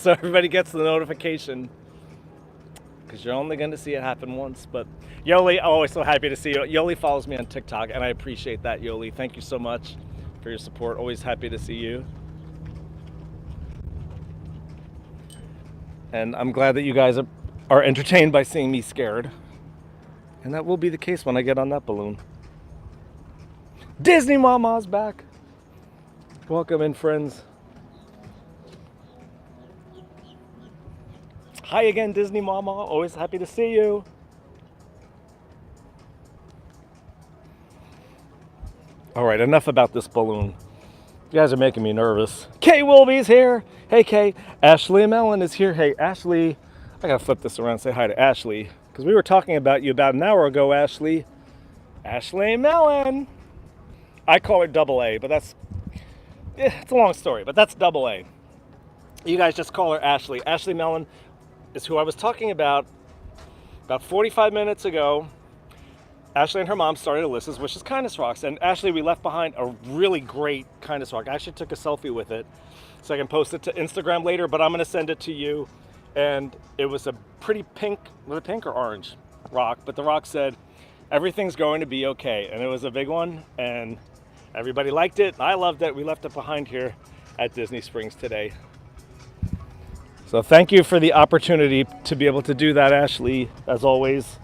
everybody gets the notification, because you're only going to see it happen once. But Yoli, I'm always so happy to see you. Yoli follows me on TikTok, and I appreciate that, Yoli. Thank you so much for your support. Always happy to see you. And I'm glad that you guys are entertained by seeing me scared. And that will be the case when I get on that balloon. Disney Mama's back. Welcome in, friends. Hi again, Disney Mama. Always happy to see you. All right, enough about this balloon. You guys are making me nervous. Kay Wilby's here. Hey, Kay. Ashley Mellon is here. Hey, Ashley. I gotta flip this around and say hi to Ashley, because we were talking about you about an hour ago, Ashley. Ashley Mellon. I call her Double A, but that's, it's a long story, but that's Double A. You guys just call her Ashley. Ashley Mellon is who I was talking about 45 minutes ago. Ashley and her mom started Alyssa's, which is Kindness Rocks. And Ashley, we left behind a really great Kindness Rock. I actually took a selfie with it so I can post it to Instagram later, but I'm going to send it to you. And it was a pretty pink, was it pink or orange rock? But the rock said, everything's going to be okay. And it was a big one, and everybody liked it. I loved it. We left it behind here at Disney Springs today. So thank you for the opportunity to be able to do that, Ashley, as always.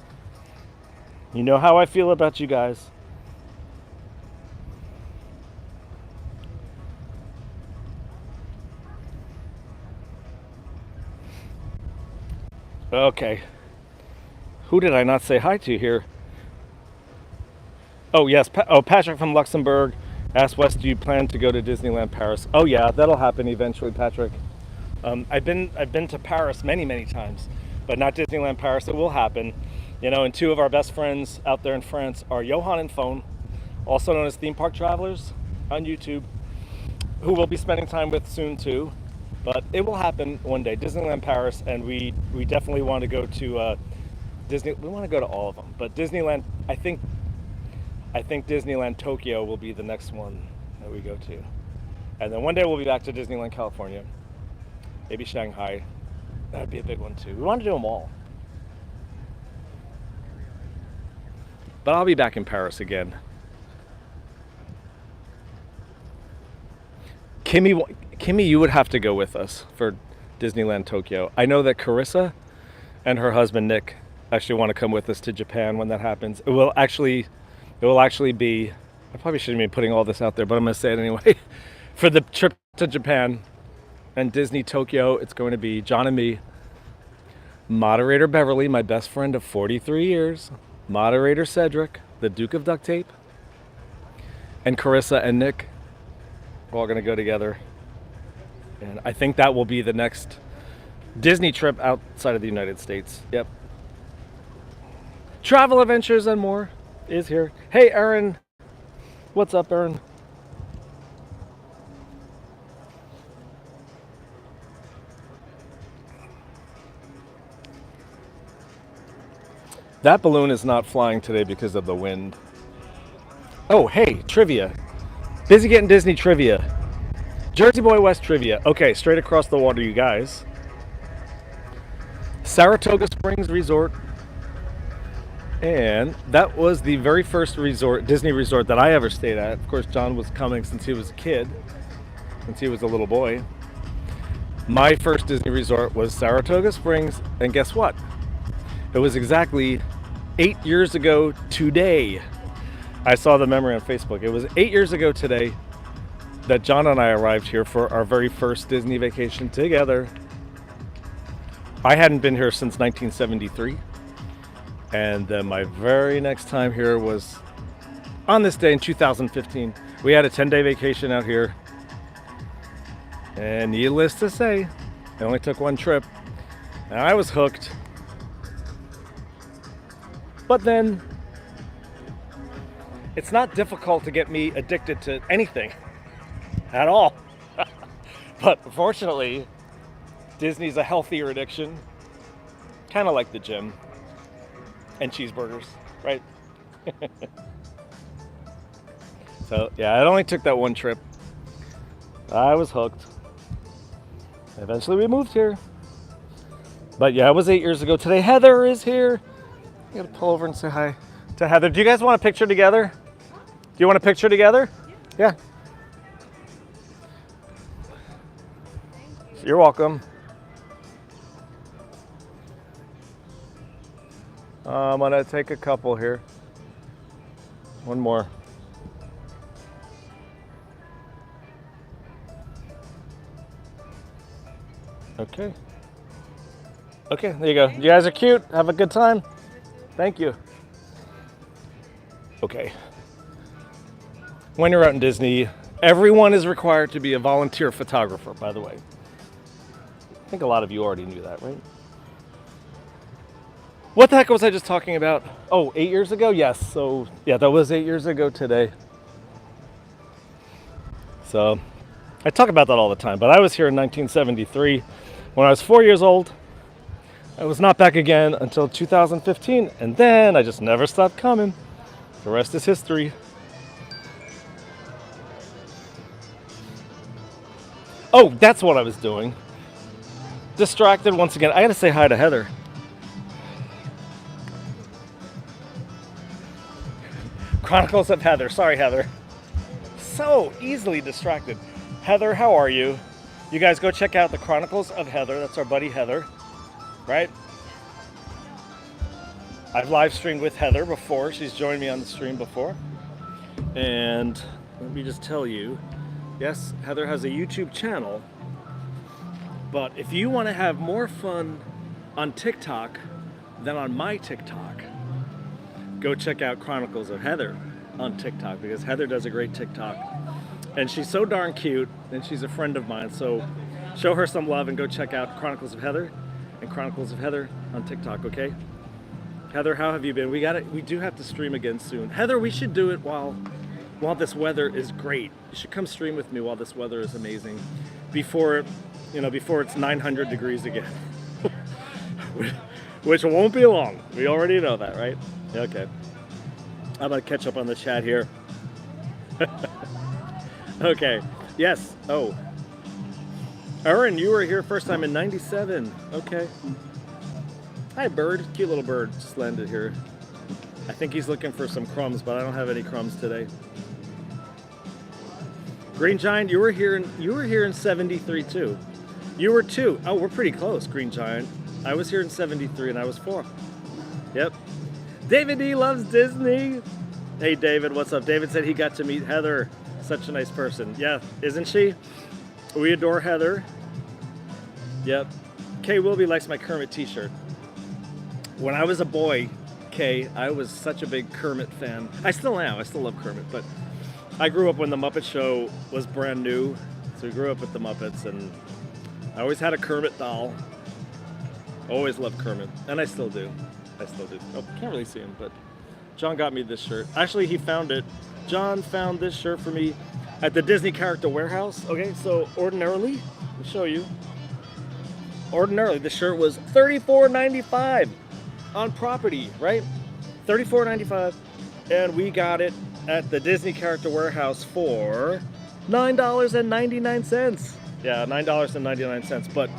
You know how I feel about you guys. Okay. Who did I not say hi to here? Oh, yes. Patrick from Luxembourg asked Wes, do you plan to go to Disneyland Paris? Oh, yeah, that'll happen eventually, Patrick. I've been to Paris many times, but not Disneyland Paris. It will happen. You know, and two of our best friends out there in France are Johan and Phone, also known as Theme Park Travelers on YouTube, who we'll be spending time with soon too. But it will happen one day, Disneyland Paris, and we definitely want to go to Disney. We want to go to all of them, but Disneyland, I think Disneyland Tokyo will be the next one that we go to. And then one day we'll be back to Disneyland California, maybe Shanghai. That'd be a big one too. We want to do them all. But I'll be back in Paris again. Kimmy, you would have to go with us for Disneyland Tokyo. I know that Carissa and her husband Nick actually want to come with us to Japan when that happens. It will actually be, I probably shouldn't be putting all this out there, but I'm going to say it anyway. For the trip to Japan and Disney Tokyo, it's going to be John and me, moderator Beverly, my best friend of 43 years, moderator Cedric, the Duke of Duct Tape, and Carissa and Nick. We're all going to go together. And I think that will be the next Disney trip outside of the United States. Yep. Travel Adventures and More is here. Hey, Aaron. What's up, Aaron? That balloon is not flying today because of the wind. Oh, hey, trivia. Busy getting Disney trivia. Jersey Boy West trivia. Okay, straight across the water, you guys. Saratoga Springs Resort. And that was the very first resort, Disney resort that I ever stayed at. Of course, John was coming since he was a kid, since he was a little boy. My first Disney resort was Saratoga Springs, and guess what? It was exactly 8 years ago today. I saw the memory on Facebook. It was 8 years ago today that John and I arrived here for our very first Disney vacation together. I hadn't been here since 1973. And then my very next time here was on this day in 2015. We had a 10-day vacation out here. And needless to say, it only took one trip. And I was hooked. But then, it's not difficult to get me addicted to anything at all. But fortunately, Disney's a healthier addiction. Kind of like the gym. And cheeseburgers, right? So, yeah, it only took that one trip. I was hooked. Eventually we moved here. But yeah, it was 8 years ago today. Heather is here. I gotta pull over and say hi to Heather. Do you guys want a picture together? Do you want a picture together? Yeah. You're welcome. I'm gonna take a couple here. One more. Okay. Okay, there you go. You guys are cute. Have a good time. Thank you. Okay. When you're out in Disney, everyone is required to be a volunteer photographer, by the way. I think a lot of you already knew that, right? What the heck was I just talking about? Oh, 8 years ago? Yes. So, yeah, that was 8 years ago today. So, I talk about that all the time, but I was here in 1973 when I was 4 years old. I was not back again until 2015, and then I just never stopped coming. The rest is history. Oh, that's what I was doing. Distracted once again. I gotta say hi to Heather. Chronicles of Heather. Sorry, Heather. So easily distracted. Heather, how are you? You guys go check out the Chronicles of Heather. That's our buddy Heather, right? I've live streamed with Heather before. She's joined me on the stream before. And let me just tell you, yes, Heather has a YouTube channel. But if you want to have more fun on TikTok than on my TikTok, go check out Chronicles of Heather on TikTok, because Heather does a great TikTok. And she's so darn cute, and she's a friend of mine. So show her some love and go check out Chronicles of Heather and Chronicles of Heather on TikTok, okay? Heather, how have you been? We do have to stream again soon. Heather, we should do it while this weather is great. You should come stream with me while this weather is amazing. Before it's 900 degrees again. Which won't be long. We already know that, right? Okay. I'm gonna catch up on the chat here. Okay. Yes. Oh. Aaron, you were here first time in 97. Okay. Hi, bird. Cute little bird just landed here. I think he's looking for some crumbs, but I don't have any crumbs today. Green Giant, you were here in 73 too. You were 2. Oh, we're pretty close, Green Giant. I was here in 73 and I was 4. Yep. David D loves Disney. Hey David, what's up? David said he got to meet Heather. Such a nice person. Yeah, isn't she? We adore Heather. Yep. Kay Wilby likes my Kermit t-shirt. When I was a boy, Kay, I was such a big Kermit fan. I still am. I still love Kermit, but I grew up when the Muppet Show was brand new. So we grew up with the Muppets, and I always had a Kermit doll. Always loved Kermit, and I still do. Oh, can't really see him, but John got me this shirt. Actually, he found it. John found this shirt for me at the Disney Character Warehouse. Okay, so ordinarily, I'll show you. Ordinarily, the shirt was $34.95 on property, right? $34.95, and we got it at the Disney Character Warehouse for $9.99. Yeah, $9.99, but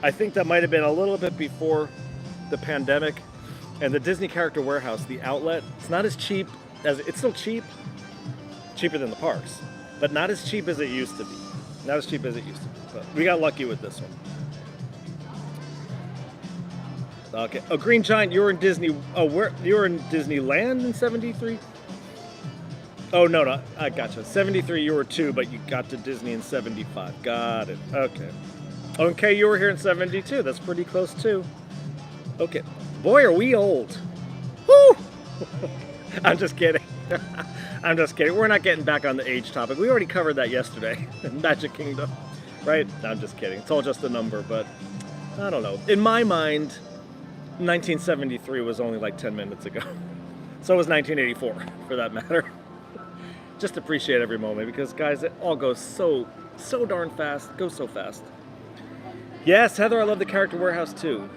I think that might have been a little bit before the pandemic. And the Disney Character Warehouse, the outlet, it's not as cheap as, it's still cheap, cheaper than the parks, but not as cheap as it used to be. Not as cheap as it used to be, but we got lucky with this one. Okay, oh, Green Giant, you were in Disney, you were in Disneyland in 73? Oh, no, I gotcha. 73, you were 2, but you got to Disney in 75. Got it, okay. Okay, you were here in 72, that's pretty close too. Okay. Boy, are we old. Woo! I'm just kidding. I'm just kidding. We're not getting back on the age topic. We already covered that yesterday in Magic Kingdom, right? No, I'm just kidding. It's all just a number, but I don't know. In my mind, 1973 was only like 10 minutes ago. So was 1984, for that matter. Just appreciate every moment, because, guys, it all goes so darn fast. It goes so fast. Yes, Heather, I love the Character Warehouse, too.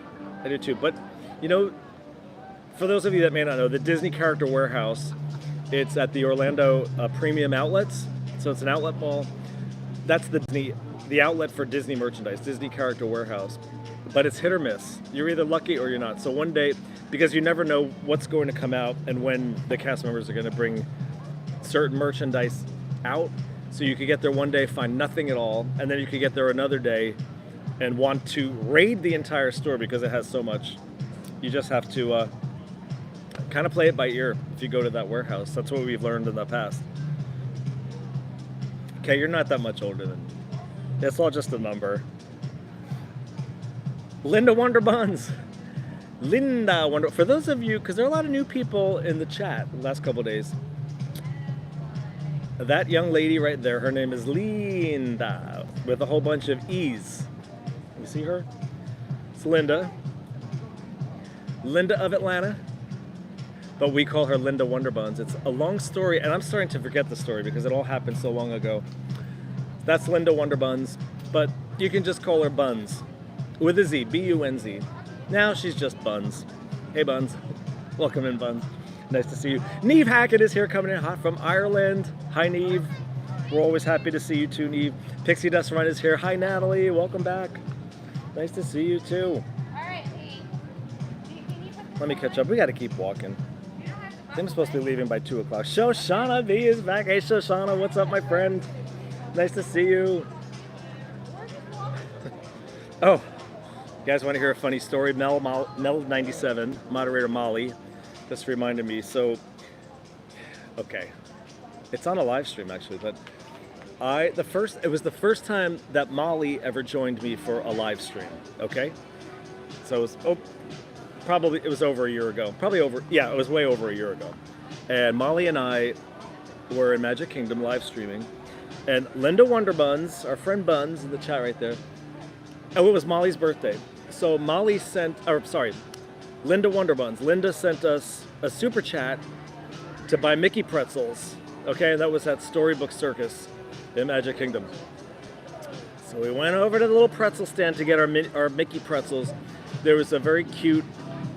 I do, too. But you know, for those of you that may not know, the Disney Character Warehouse, it's at the Orlando Premium Outlets. So it's an outlet mall. That's the outlet for Disney merchandise, Disney Character Warehouse. But it's hit or miss. You're either lucky or you're not. So one day, because you never know what's going to come out and when the cast members are going to bring certain merchandise out. So you could get there one day, find nothing at all, and then you could get there another day and want to raid the entire store because it has so much. You just have to kind of play it by ear if you go to that warehouse. That's what we've learned in the past. Okay, you're not that much older than me. It's all just a number. Linda Wonder Buns. Linda Wonder. For those of you, because there are a lot of new people in the chat the last couple of days. That young lady right there, her name is Linda, with a whole bunch of E's. You see her? It's Linda. Linda of Atlanta, but we call her Linda Wonder Buns. It's a long story, and I'm starting to forget the story because it all happened so long ago. That's Linda Wonder Buns, but you can just call her Buns, with a Z, B-U-N-Z. Now she's just Buns. Hey, Buns. Welcome in, Buns. Nice to see you. Neve Hackett is here coming in hot from Ireland. Hi, Neve. We're always happy to see you too, Neve. Pixie Dust Run is here. Hi, Natalie. Welcome back. Nice to see you too. Let me catch up. We got to keep walking. I'm supposed to be leaving by 2 o'clock. Shoshana V is back. Hey, Shoshana. What's up, my friend? Nice to see you. Oh, you guys want to hear a funny story? Mel97, moderator Molly, just reminded me. So, okay, it's on a live stream actually, but it was the first time that Molly ever joined me for a live stream. Okay, so it was over a year ago. It was way over a year ago. And Molly and I were in Magic Kingdom live streaming, and Linda Wonderbuns, our friend Buns in the chat right there. Oh, it was Molly's birthday. So Linda Wonderbuns. Linda sent us a super chat to buy Mickey pretzels. Okay, and that was at Storybook Circus in Magic Kingdom. So we went over to the little pretzel stand to get our Mickey pretzels. There was a very cute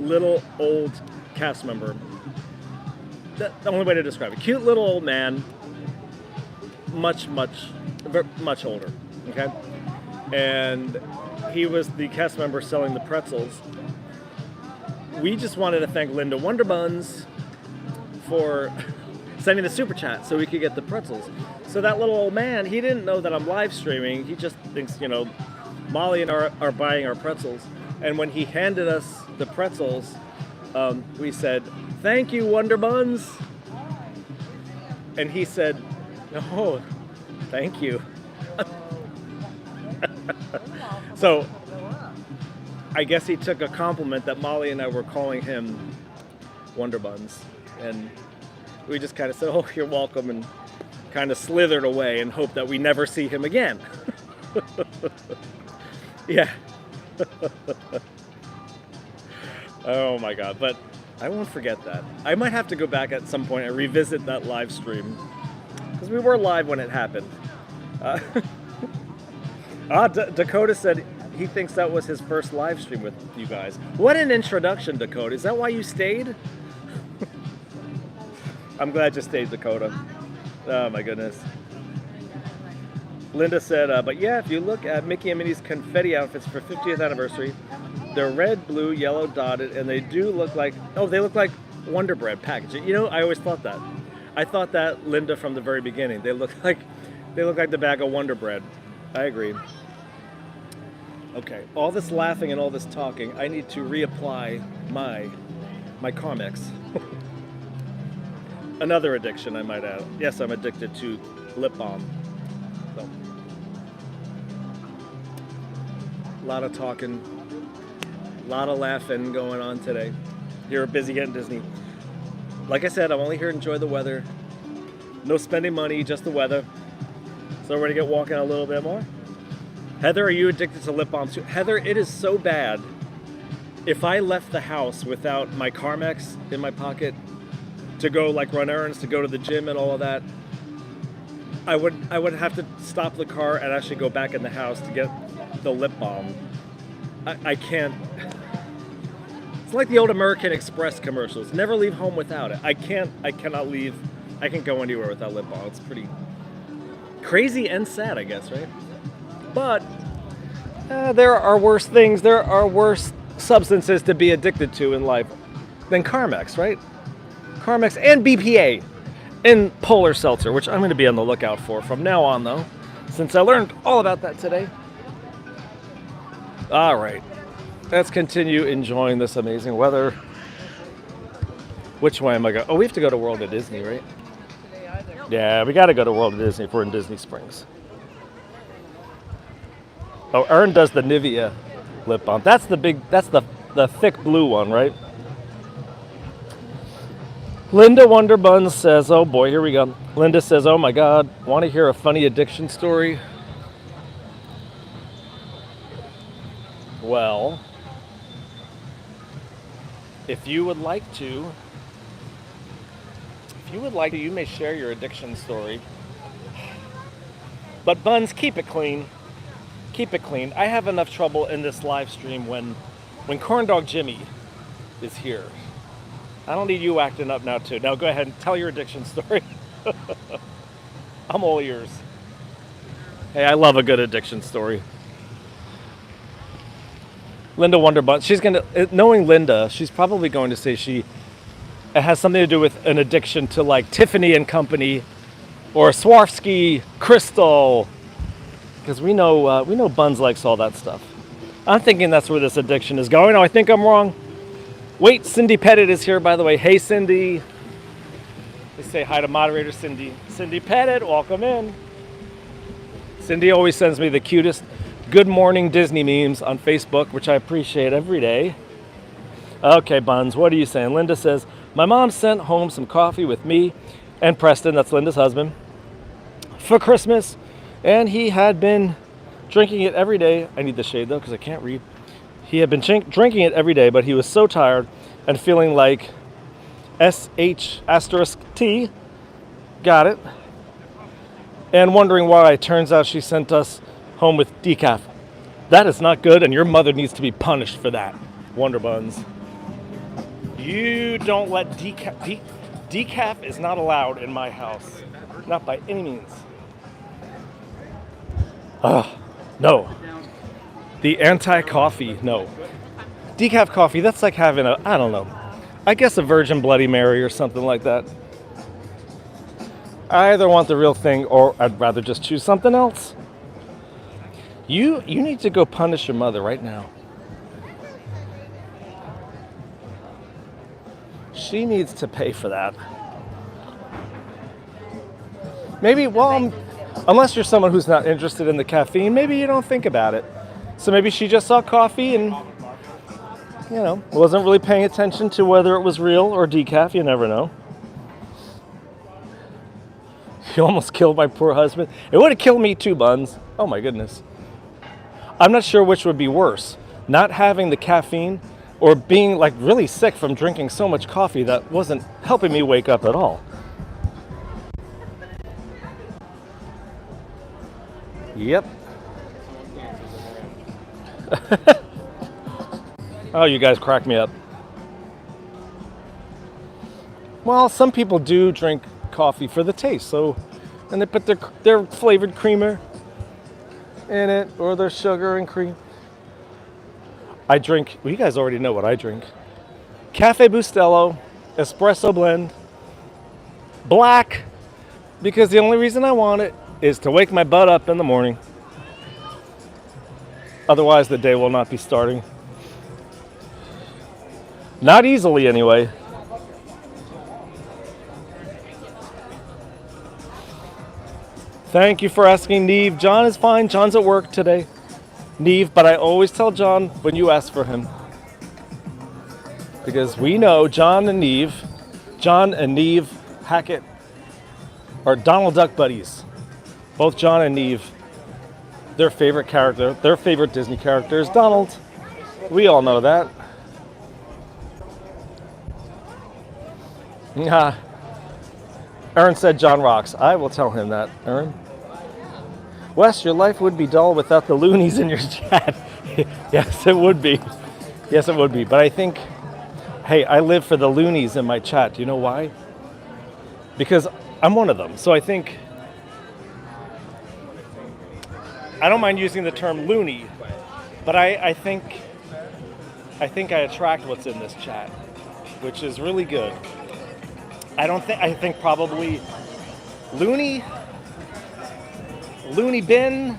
little old cast member. The only way to describe it. Cute little old man, much older. Okay, and he was the cast member selling the pretzels. We just wanted to thank Linda Wonderbuns for sending the super chat so we could get the pretzels. So that little old man, he didn't know that I'm live streaming. He just thinks, Molly and are buying our pretzels. And when he handed us the pretzels, we said, "Thank you, Wonderbuns." And he said, "Oh, thank you." So I guess he took a compliment that Molly and I were calling him Wonderbuns, and we just kind of said, "Oh, you're welcome," and kind of slithered away and hoped that we never see him again. Yeah. Oh my God, but I won't forget that. I might have to go back at some point and revisit that live stream, because we were live when it happened. Dakota said he thinks that was his first live stream with you guys. What an introduction, Dakota. Is that why you stayed? I'm glad you stayed, Dakota. Oh my goodness. Linda said, but yeah, if you look at Mickey and Minnie's confetti outfits for 50th anniversary, they're red, blue, yellow dotted, and they do look like, they look like Wonder Bread packaging. I always thought that. I thought that, Linda, from the very beginning. They look like the bag of Wonder Bread. I agree. Okay, all this laughing and all this talking, I need to reapply my Carmex. Another addiction, I might add. Yes, I'm addicted to lip balm. So, a lot of talking, a lot of laughing going on today. You're busy getting Disney. Like I said, I'm only here to enjoy the weather. No spending money, just the weather. So we're gonna get walking a little bit more. Heather, are you addicted to lip balm too? Heather, it is so bad. If I left the house without my Carmex in my pocket to go run errands, to go to the gym and all of that, I would have to stop the car and actually go back in the house to get the lip balm. I can't. It's like the old American Express commercials. Never leave home without it. I cannot leave. I can't go anywhere without lip balm. It's pretty crazy and sad, I guess, right? But there are worse things. There are worse substances to be addicted to in life than Carmex, right? Carmex and BPA and Polar Seltzer, which I'm going to be on the lookout for from now on, though, since I learned all about that today. All right, let's continue enjoying this amazing weather. Which way am I going? Oh, we have to go to World of Disney, right? Yeah, we got to go to World of Disney if we're in Disney Springs. Oh, Ern does the Nivea lip balm. That's the thick blue one, right? Linda Wonderbuns says, oh boy, here we go. Linda says, oh my God, want to hear a funny addiction story? Well, if you would like to, you may share your addiction story. But Buns, keep it clean. Keep it clean. I have enough trouble in this live stream when Corn Dog Jimmy is here. I don't need you acting up now, too. Now go ahead and tell your addiction story. I'm all ears. Hey, I love a good addiction story. Linda Wonderbun. She's going to, knowing Linda, she's probably going to say it has something to do with an addiction to like Tiffany and Company or Swarovski crystal. Because we know Buns likes all that stuff. I'm thinking that's where this addiction is going. Oh, I think I'm wrong. Wait, Cindy Pettit is here, by the way. Hey, Cindy. Let's say hi to moderator Cindy. Cindy Pettit, welcome in. Cindy always sends me the cutest Good Morning Disney memes on Facebook, which I appreciate every day. Okay, Buns, what are you saying? Linda says, my mom sent home some coffee with me and Preston, that's Linda's husband, for Christmas, and he had been drinking it every day. I need the shade, though, because I can't read. He had been drinking it every day, but he was so tired and feeling like SH*T, got it, and wondering why. It turns out she sent us home with decaf. That is not good, and your mother needs to be punished for that, Wonder Buns. You don't let decaf is not allowed in my house. Not by any means. No. The anti-coffee, no. Decaf coffee, that's like having I don't know. I guess a Virgin Bloody Mary or something like that. I either want the real thing or I'd rather just choose something else. You need to go punish your mother right now. She needs to pay for that. Maybe, well, unless you're someone who's not interested in the caffeine, maybe you don't think about it. So maybe she just saw coffee and, wasn't really paying attention to whether it was real or decaf. You never know. You almost killed my poor husband. It would have killed me too, Buns. Oh my goodness. I'm not sure which would be worse. Not having the caffeine or being like really sick from drinking so much coffee that wasn't helping me wake up at all. Yep. Oh, you guys crack me up. Well, some people do drink coffee for the taste, and they put their flavored creamer in it, or their sugar and cream. I drink, well, you guys already know what I drink. Cafe Bustelo, espresso blend, black, because the only reason I want it is to wake my butt up in the morning. Otherwise, the day will not be starting. Not easily, anyway. Thank you for asking, Neve. John is fine. John's at work today. Neve, but I always tell John when you ask for him. Because we know John and Neve Hackett are Donald Duck buddies. Both John and Neve, their favorite Disney character is Donald. We all know that. Aaron said John rocks. I will tell him that, Aaron. Wes, your life would be dull without the loonies in your chat. Yes, it would be. Yes, it would be. But I think, hey, I live for the loonies in my chat. Do you know why? Because I'm one of them. So I think, I don't mind using the term loony, but I think I attract what's in this chat, which is really good. I think probably loony bin,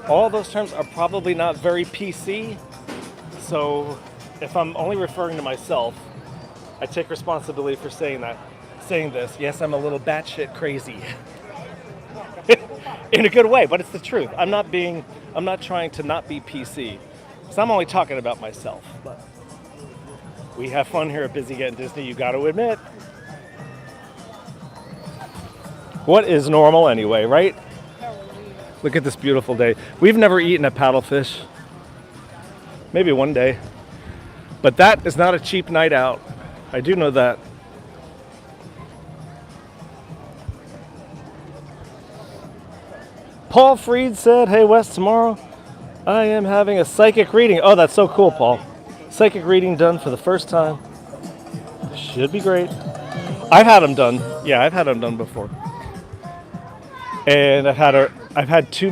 all those terms are probably not very PC. So if I'm only referring to myself, I take responsibility for saying this. Yes, I'm a little batshit crazy. In a good way, but it's the truth. I'm not trying to not be PC. So I'm only talking about myself. But we have fun here at Busy Getting Disney, you got to admit. What is normal anyway, right? Look at this beautiful day. We've never eaten a paddlefish. Maybe one day. But that is not a cheap night out. I do know that. Paul Freed said, hey Wes, tomorrow I am having a psychic reading. Oh, that's so cool, Paul. Psychic reading done for the first time. Should be great. I've had them done. Yeah, I've had them done before. And I've had two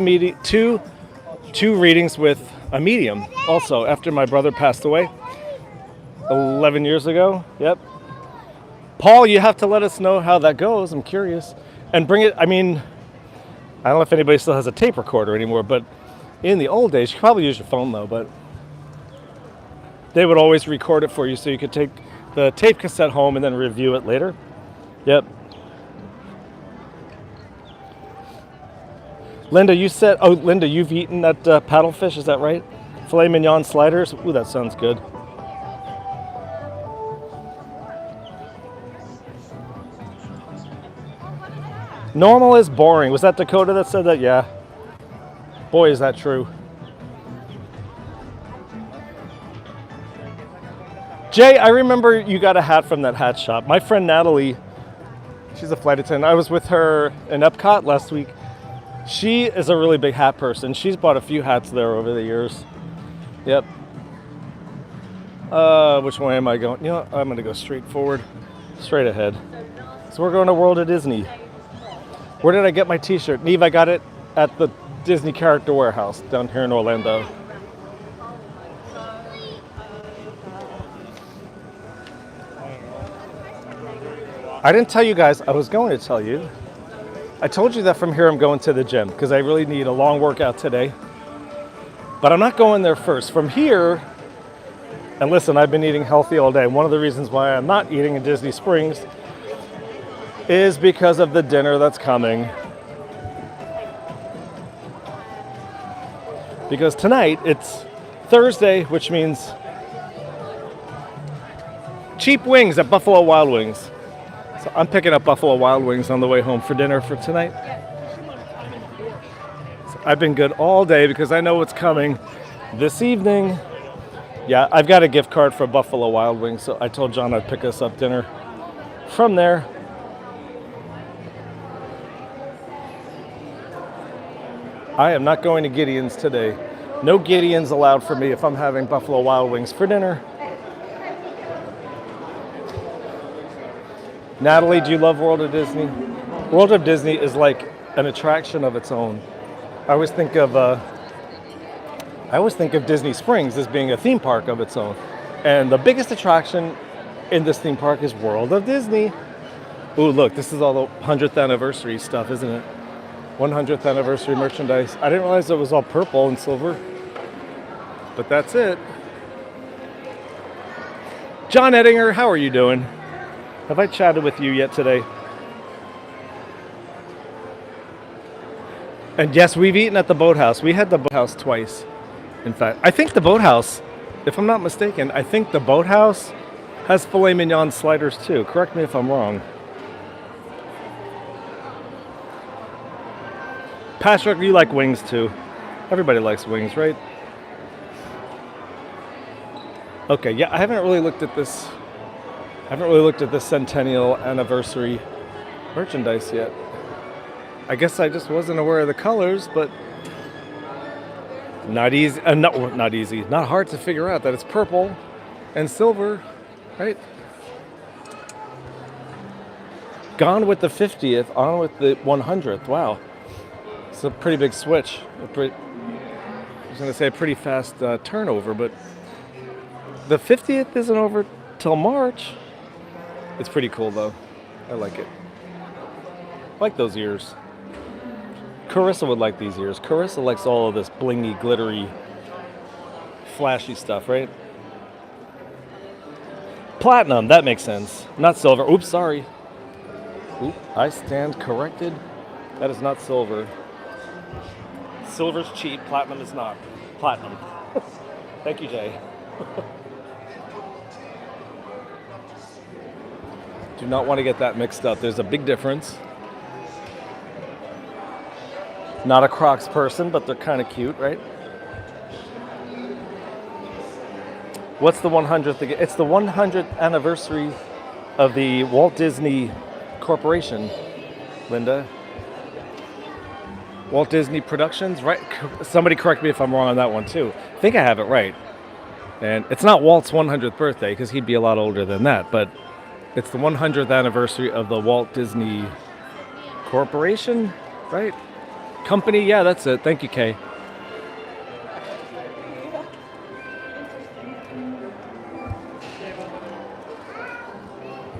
readings with a medium also after my brother passed away 11 years ago. Yep. Paul, you have to let us know how that goes. I'm curious. And bring it, I mean, I don't know if anybody still has a tape recorder anymore, but in the old days, you could probably use your phone though, but they would always record it for you so you could take the tape cassette home and then review it later. Yep. Linda, Linda, you've eaten that paddlefish, is that right? Filet mignon sliders. Ooh, that sounds good. Normal is boring. Was that Dakota that said that? Yeah. Boy, is that true. Jay, I remember you got a hat from that hat shop. My friend Natalie, she's a flight attendant. I was with her in Epcot last week. She is a really big hat person. She's bought a few hats there over the years. Yep. Which way am I going? You know, I'm going to go straight forward, straight ahead. So we're going to World of Disney. Where did I get my t-shirt? Neve, I got it at the Disney Character Warehouse down here in Orlando. I didn't tell you guys, I was going to tell you. I told you that from here I'm going to the gym because I really need a long workout today. But I'm not going there first. From here, and listen, I've been eating healthy all day. One of the reasons why I'm not eating in Disney Springs is because of the dinner that's coming. Because tonight, it's Thursday, which means cheap wings at Buffalo Wild Wings. So I'm picking up Buffalo Wild Wings on the way home for dinner for tonight. So I've been good all day because I know what's coming this evening. Yeah, I've got a gift card for Buffalo Wild Wings, so I told John I'd pick us up dinner from there. I am not going to Gideon's today. No Gideon's allowed for me if I'm having Buffalo Wild Wings for dinner. Natalie, do you love World of Disney? World of Disney is like an attraction of its own. I always think of Disney Springs as being a theme park of its own. And the biggest attraction in this theme park is World of Disney. Ooh, look, this is all the 100th anniversary stuff, isn't it? 100th anniversary merchandise. I didn't realize it was all purple and silver, but that's it. John Ettinger, how are you doing? Have I chatted with you yet today? And yes, we've eaten at the Boathouse. We had the Boathouse twice. In fact, I think the Boathouse, if I'm not mistaken, I think the Boathouse has filet mignon sliders too. Correct me if I'm wrong. Patrick, you like wings too. Everybody likes wings, right? Okay, yeah, I haven't really looked at this centennial anniversary merchandise yet. I guess I just wasn't aware of the colors, but not hard to figure out that it's purple and silver, right? Gone with the 50th, on with the 100th. Wow. It's a pretty big switch. I was going to say a pretty fast turnover, but the 50th isn't over till March. It's pretty cool, though. I like it. I like those ears. Carissa would like these ears. Carissa likes all of this blingy, glittery, flashy stuff, right? Platinum, that makes sense. Not silver. Oops, sorry. Oop, I stand corrected. That is not silver. Silver's cheap, platinum is not. Platinum. Thank you, Jay. Do not want to get that mixed up. There's a big difference. Not a Crocs person, but they're kind of cute, right? What's the 100th again? It's the 100th anniversary of the Walt Disney Corporation, Linda. Walt Disney Productions, right? Somebody correct me if I'm wrong on that one too. I think I have it right. And it's not Walt's 100th birthday because he'd be a lot older than that, but It's the 100th anniversary of the Walt Disney Corporation, right? Company, yeah, that's it. Thank you, Kay.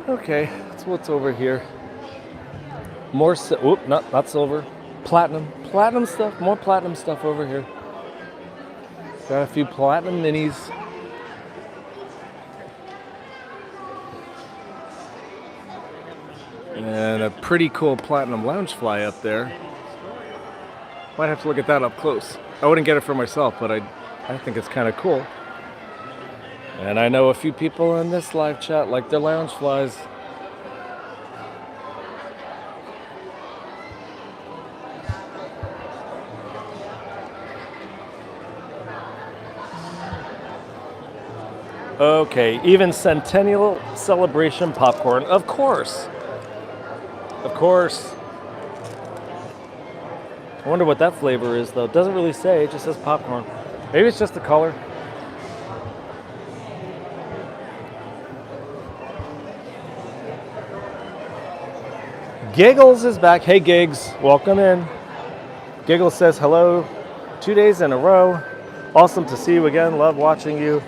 Okay, that's what's over here. More, not silver, platinum stuff. More platinum stuff over here. Got a few platinum minis. And a pretty cool platinum loungefly up there. Might have to look at that up close. I wouldn't get it for myself, but I think it's kind of cool. And I know a few people in this live chat like their loungeflies. Okay, even Centennial Celebration popcorn, of course. Of course. I wonder what that flavor is, though. It doesn't really say, it just says popcorn. Maybe it's just the color. Giggles is back. Hey, Gigs, welcome in. Giggles says hello. 2 days in a row. Awesome to see you again. Love watching you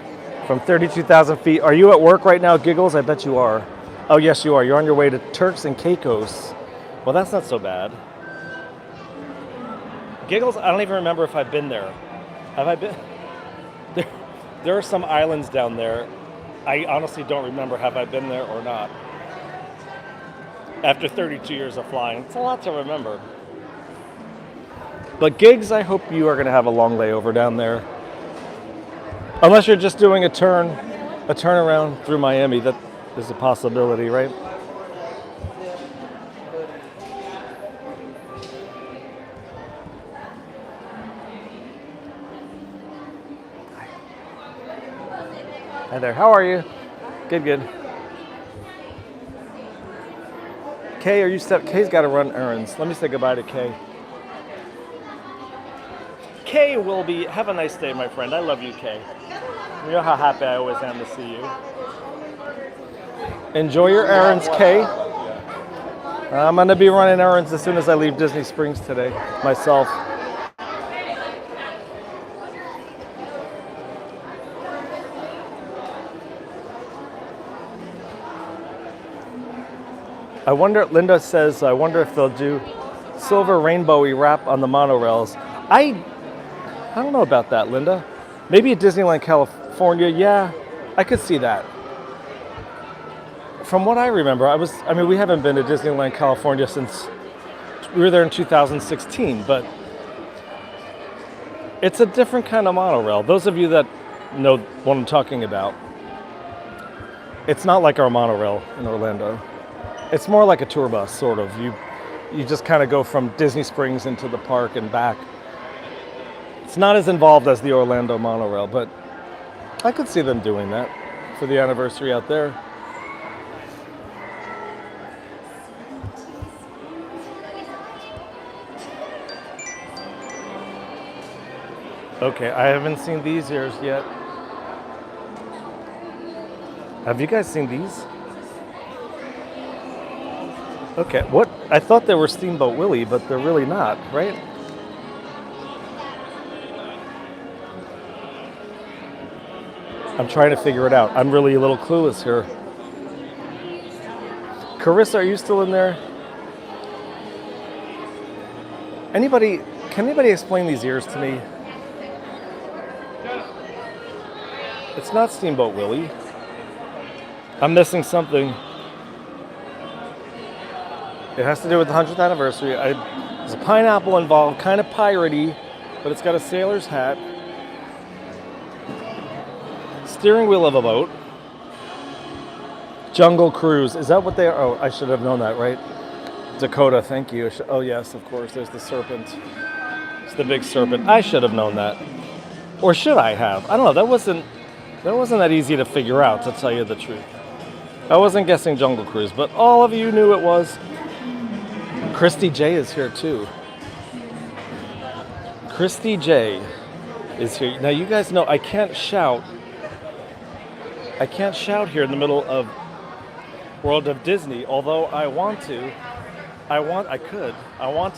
from 32,000 feet. Are you at work right now, Giggles? I bet you are. Oh, yes, you are. You're on your way to Turks and Caicos. Well, that's not so bad. Giggles, I don't even remember if I've been there. Have I been? There are some islands down there. I honestly don't remember have I been there or not. After 32 years of flying, it's a lot to remember. But Gigs, I hope you are going to have a long layover down there. Unless you're just doing a turnaround through Miami. That is a possibility, right? Hi there, how are you? Good, good. Kay, are you set? Kay's got to run errands. Let me say goodbye to Kay. Kay will be, have a nice day, my friend. I love you, Kay. You know how happy I always am to see you. Enjoy your errands, Kay. I'm going to be running errands as soon as I leave Disney Springs today, myself. I wonder, Linda says, I wonder if they'll do silver rainbowy wrap on the monorails. I don't know about that, Linda. Maybe at Disneyland California, yeah, I could see that. From what I remember, we haven't been to Disneyland California since we were there in 2016, but it's a different kind of monorail. Those of you that know what I'm talking about, it's not like our monorail in Orlando. It's more like a tour bus, sort of. You just kind of go from Disney Springs into the park and back. It's not as involved as the Orlando monorail, but I could see them doing that for the anniversary out there. Okay, I haven't seen these ears yet. Have you guys seen these? Okay, what? I thought they were Steamboat Willie, but they're really not, right? I'm trying to figure it out. I'm really a little clueless here. Carissa, are you still in there? Can anybody explain these ears to me? It's not Steamboat Willie. I'm missing something. It has to do with the 100th anniversary. There's a pineapple involved, kind of piratey, but it's got a sailor's hat. Steering wheel of a boat. Jungle Cruise. Is that what they are? Oh, I should have known that, right? Dakota, thank you. Oh, yes, of course. There's the serpent. It's the big serpent. I should have known that. Or should I have? I don't know. That wasn't that easy to figure out, to tell you the truth. I wasn't guessing Jungle Cruise, but all of you knew it was. Christy J is here too. Christy J is here. Now you guys know I can't shout here in the middle of World of Disney. Although I want to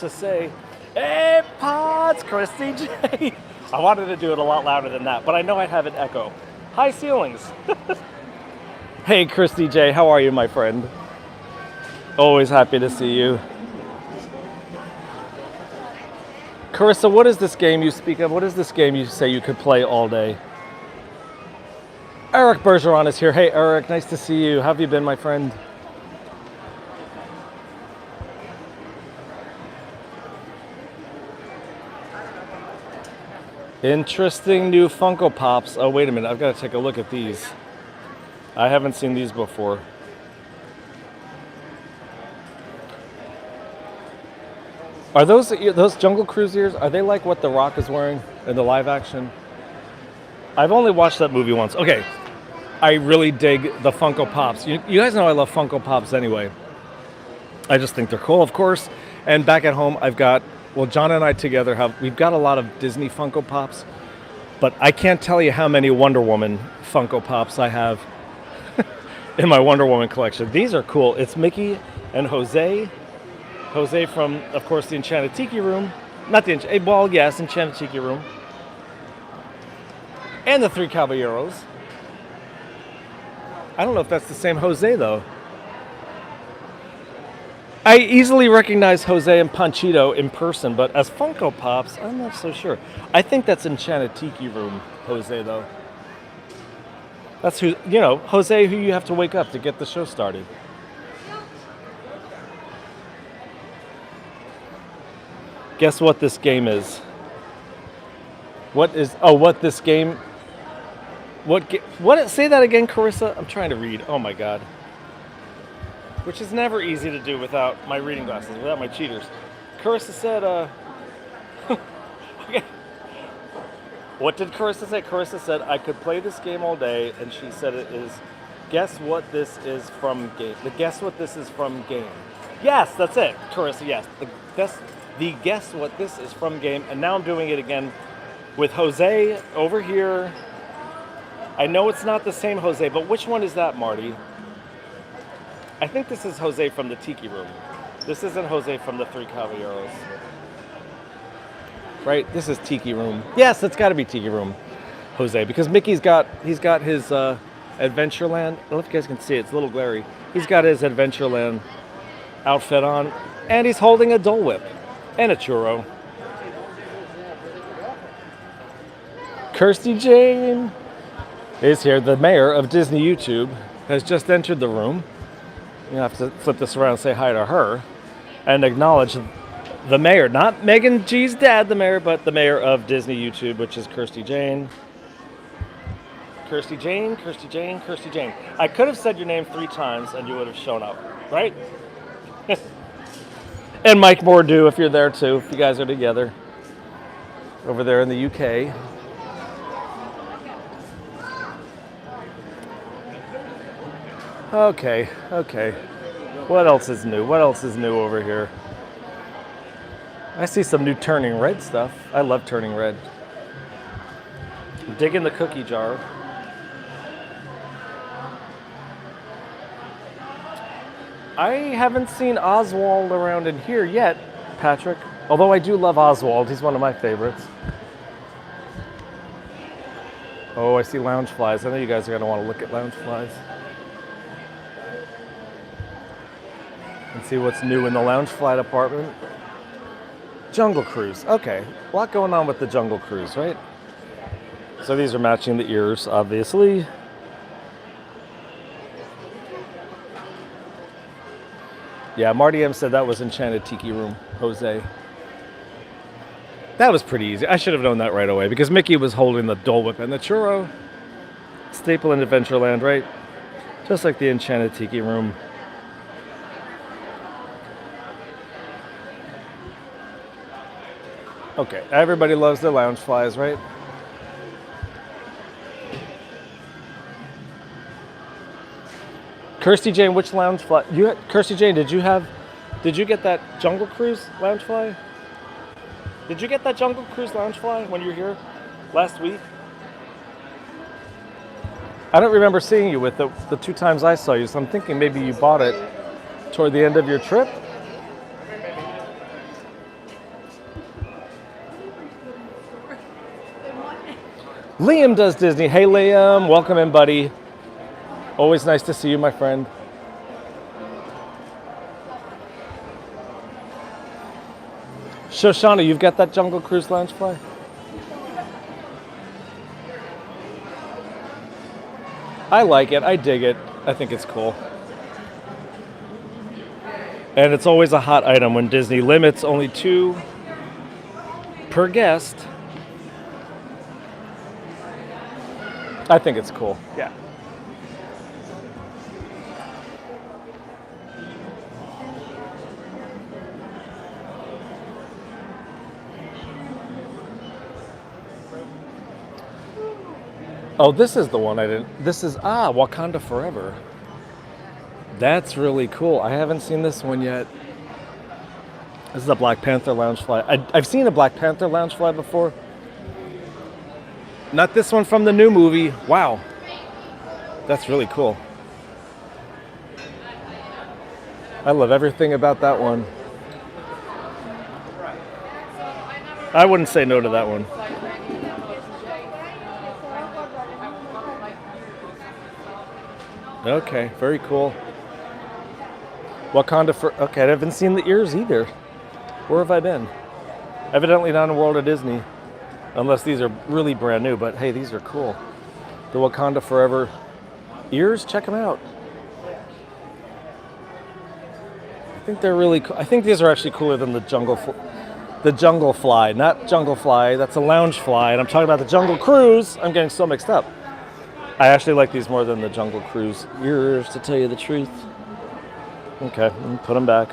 say, hey, Pods, Christy J. I wanted to do it a lot louder than that, but I know I'd have an echo. High ceilings. Hey, Christy J, how are you, my friend? Always happy to see you. Carissa, what is this game you speak of? What is this game you say you could play all day? Eric Bergeron is here. Hey, Eric, nice to see you. How have you been, my friend? Interesting new Funko Pops. Oh, wait a minute. I've got to take a look at these. I haven't seen these before. Are those Jungle Cruise ears? Are they like what The Rock is wearing in the live action? I've only watched that movie once. Okay. I really dig the Funko Pops. You guys know I love Funko Pops anyway. I just think they're cool, of course. And back at home, John and I together we've got a lot of Disney Funko Pops, but I can't tell you how many Wonder Woman Funko Pops I have in my Wonder Woman collection. These are cool. It's Mickey and Jose. Jose from, of course, the Enchanted Tiki Room. Enchanted Tiki Room. And the Three Caballeros. I don't know if that's the same Jose, though. I easily recognize Jose and Panchito in person, but as Funko Pops, I'm not so sure. I think that's Enchanted Tiki Room Jose, though. That's Jose, who you have to wake up to get the show started. Guess what this game is? What this game? Say that again, Carissa? I'm trying to read. Oh my God. Which is never easy to do without my reading glasses, without my cheaters. Carissa said, okay. What did Carissa say? Carissa said, I could play this game all day, and she said it is, guess what this is from game. Guess what this is from game. Yes, that's it, Carissa, yes. The guess what this is from game, and now I'm doing it again with Jose over here. I know it's not the same Jose, but which one is that, Marty? I think this is Jose from the Tiki Room. This isn't Jose from the Three Caballeros. Right? This is Tiki Room. Yes, it's got to be Tiki Room Jose, because Mickey's got his Adventureland. I don't know if you guys can see it. It's a little glary. He's got his Adventureland outfit on, and he's holding a Dole Whip and a churro. Kirsty Jane is here. The mayor of Disney YouTube has just entered the room. You have to flip this around and say hi to her and acknowledge the mayor, not Megan G's dad, the mayor, but the mayor of Disney YouTube, which is Kirsty Jane. Kirsty Jane, Kirsty Jane, Kirsty Jane. I could have said your name 3 times and you would have shown up, right? And Mike Mordew, if you're there too, if you guys are together over there in the UK. Okay. What else is new? What else is new over here? I see some new Turning Red stuff. I love Turning Red. I'm digging the cookie jar. I haven't seen Oswald around in here yet, Patrick. Although I do love Oswald. He's one of my favorites. Oh, I see lounge flies. I know you guys are going to want to look at lounge flies. And see what's new in the lounge fly department. Jungle Cruise. Okay, a lot going on with the Jungle Cruise, right? So these are matching the ears, obviously. Yeah, Marty M said that was Enchanted Tiki Room, Jose. That was pretty easy. I should have known that right away because Mickey was holding the Dole Whip and the churro. Staple in Adventureland, right? Just like the Enchanted Tiki Room. Okay, everybody loves their lounge flies, right? Kirsty Jane, which lounge fly? Kirsty Jane, did you get that Jungle Cruise lounge fly? Did you get that Jungle Cruise lounge fly when you were here last week? I don't remember seeing you with the 2 times I saw you, so I'm thinking maybe you bought it toward the end of your trip. Liam does Disney. Hey Liam, welcome in, buddy. Always nice to see you, my friend. Shoshana, you've got that Jungle Cruise Loungefly? I like it. I dig it. I think it's cool. And it's always a hot item when Disney limits only 2 per guest. I think it's cool. Yeah. Oh, this is the one I didn't. This is, Wakanda Forever. That's really cool. I haven't seen this one yet. This is a Black Panther Loungefly. I've seen a Black Panther Loungefly before. Not this one from the new movie. Wow. That's really cool. I love everything about that one. I wouldn't say no to that one. Okay, very cool. Wakanda for okay, I haven't seen the ears either. Where have I been? Evidently not in World of Disney. Unless these are really brand new, but hey, these are cool. The Wakanda Forever ears, check them out. I think they're really cool. I think these are actually cooler than the Jungle Fly, not Jungle Fly, that's a lounge fly, and I'm talking about the Jungle Cruise. I'm getting so mixed up. I actually like these more than the Jungle Cruise ears, to tell you the truth. Okay, let me put them back.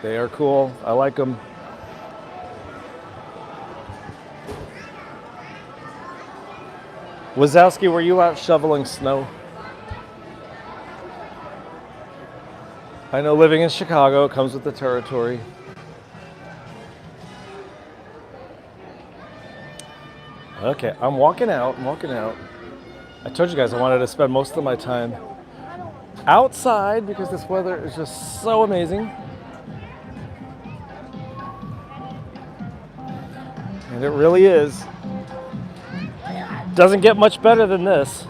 They are cool. I like them. Wazowski, were you out shoveling snow? I know living in Chicago comes with the territory. Okay, I'm walking out. I told you guys I wanted to spend most of my time outside because this weather is just so amazing. And it really is. Doesn't get much better than this.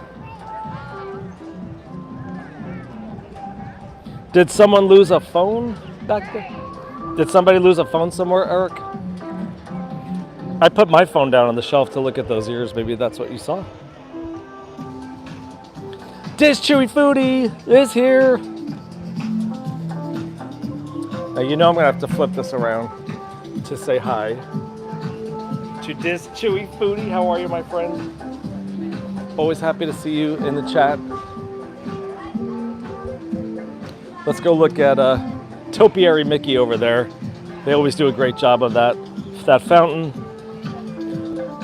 Did someone lose a phone back there? Did somebody lose a phone somewhere, Eric? I put my phone down on the shelf to look at those ears. Maybe that's what you saw. Dish Chewy Foodie is here. Now you know I'm gonna have to flip this around to say hi to Dish Chewy Foodie. How are you, my friend? Always happy to see you in the chat. Let's go look at Topiary Mickey over there. They always do a great job of that fountain.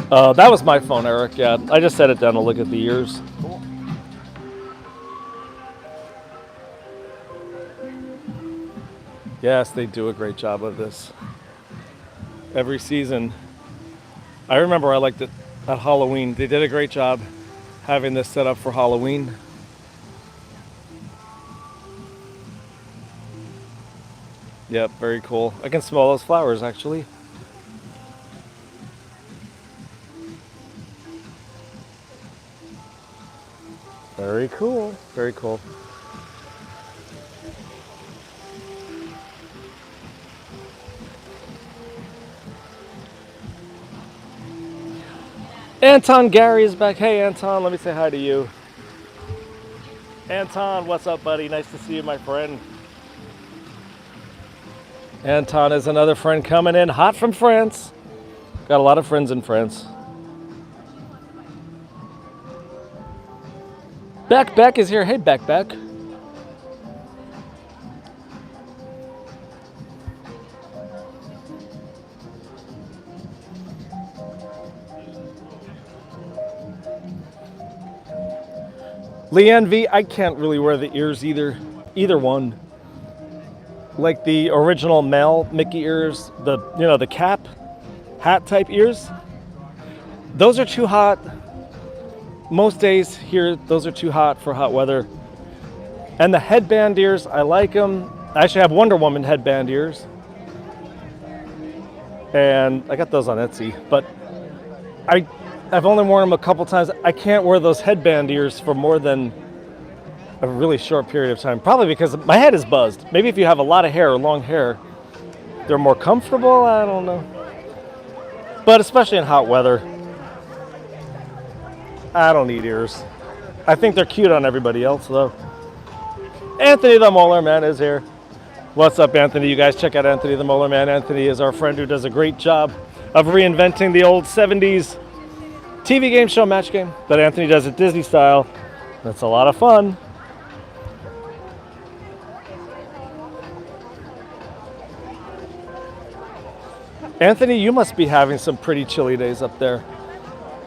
That was my phone, Eric. Yeah, I just set it down to look at the ears. Cool. Yes, they do a great job of this. Every season. I remember I liked it at Halloween. They did a great job having this set up for Halloween. Yep, very cool. I can smell those flowers, actually. Very cool, very cool. Anton Gary is back. Hey Anton, let me say hi to you. Anton, what's up, buddy? Nice to see you, my friend. Anton is another friend coming in hot from France. Got a lot of friends in France. Beck is here. Hey, Beck. Leanne V, I can't really wear the ears either one. Like the original male Mickey ears, the cap hat type ears. Those are too hot. Most days here, those are too hot for hot weather. And the headband ears, I like them. I actually have Wonder Woman headband ears. And I got those on Etsy, but I've only worn them a couple times. I can't wear those headband ears for more than a really short period of time, probably because my head is buzzed. Maybe if you have a lot of hair or long hair, they're more comfortable, I don't know. But especially in hot weather, I don't need ears. I think they're cute on everybody else though. Anthony the Molar Man is here. What's up, Anthony? You guys check out Anthony the Molar Man. Anthony is our friend who does a great job of reinventing the old 70s TV game show match game, but Anthony does it Disney style. That's a lot of fun. Anthony, you must be having some pretty chilly days up there.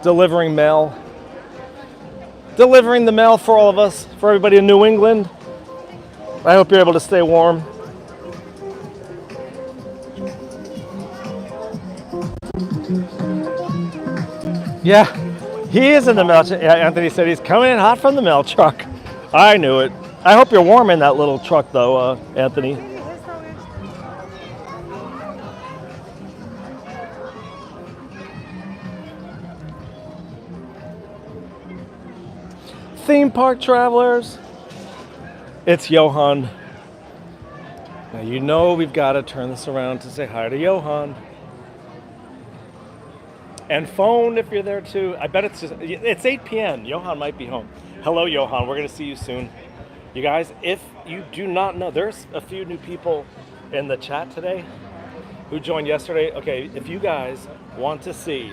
Delivering mail. Delivering the mail for all of us, for everybody in New England. I hope you're able to stay warm. Yeah, he is in the mail truck. Yeah, Anthony said he's coming in hot from the mail truck. I knew it. I hope you're warm in that little truck though, Anthony. Theme park travelers, it's Johan. Now you know we've got to turn this around to say hi to Johan. And phone if you're there too. I bet it's 8 p.m. Johan might be home. Hello, Johan. We're going to see you soon. You guys, if you do not know, there's a few new people in the chat today who joined yesterday. Okay, if you guys want to see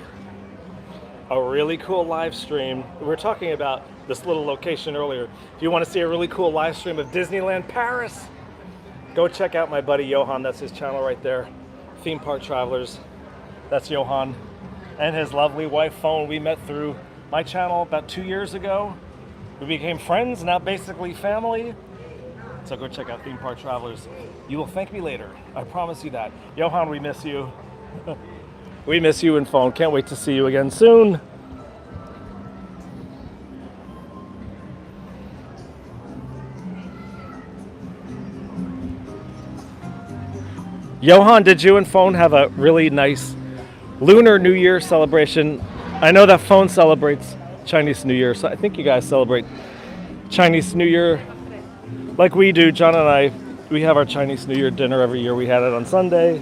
a really cool live stream, we were talking about this little location earlier. If you want to see a really cool live stream of Disneyland Paris, go check out my buddy Johan. That's his channel right there. Theme Park Travelers. That's Johan and his lovely wife, Phone. We met through my channel about 2 years ago. We became friends, now basically family. So go check out Theme Park Travelers. You will thank me later. I promise you that. Johan, we miss you. We miss you and Phone. Can't wait to see you again soon. Johan, did you and Phone have a really nice Lunar New Year celebration? I know that Phone celebrates Chinese New Year, so I think you guys celebrate Chinese New Year like we do. John and I, we have our Chinese New Year dinner every year. We had it on Sunday.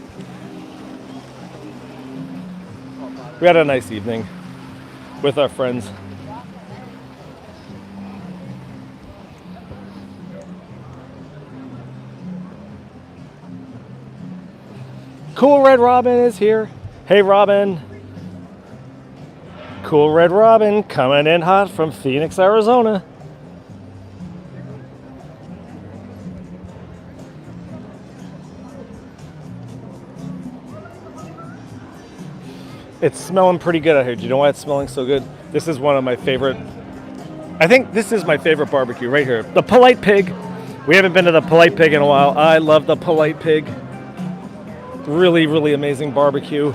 We had a nice evening with our friends. Cool Red Robin is here. Hey, Robin. Cool Red Robin coming in hot from Phoenix, Arizona. It's smelling pretty good out here. Do you know why it's smelling so good? This is one of my favorite. I think this is my favorite barbecue right here. The Polite Pig. We haven't been to the Polite Pig in a while. I love the Polite Pig. Really, really amazing barbecue.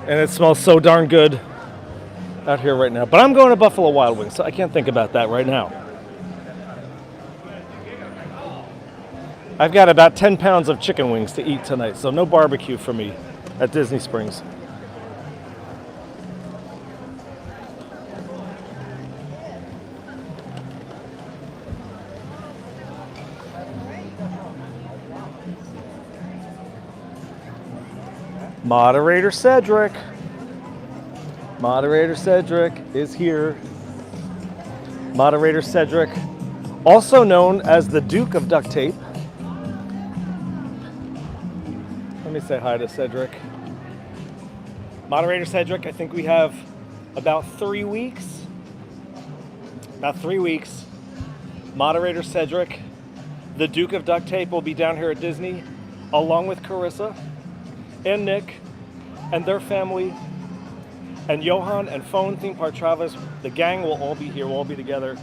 And it smells so darn good out here right now. But I'm going to Buffalo Wild Wings, so I can't think about that right now. I've got about 10 pounds of chicken wings to eat tonight, so no barbecue for me at Disney Springs. Moderator Cedric. Moderator Cedric is here. Moderator Cedric, also known as the Duke of Duct Tape. Let me say hi to Cedric. Moderator Cedric, I think we have about 3 weeks. About 3 weeks. Moderator Cedric, the Duke of Duct Tape, will be down here at Disney, along with Carissa and Nick and their family, and Johan and Phone, Theme Park Travelers. The gang will all be here, we'll all be together.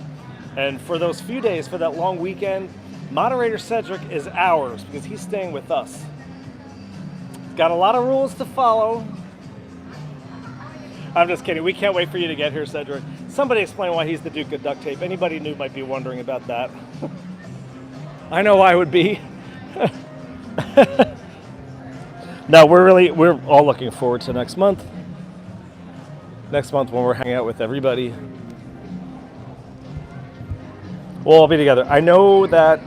And for those few days, for that long weekend, Moderator Cedric is ours because he's staying with us. Got a lot of rules to follow. I'm just kidding. We can't wait for you to get here, Cedric. Somebody explain why he's the Duke of Duct Tape. Anybody new might be wondering about that. I know I would be. No, we're all looking forward to next month. Next month when we're hanging out with everybody. We'll all be together. I know that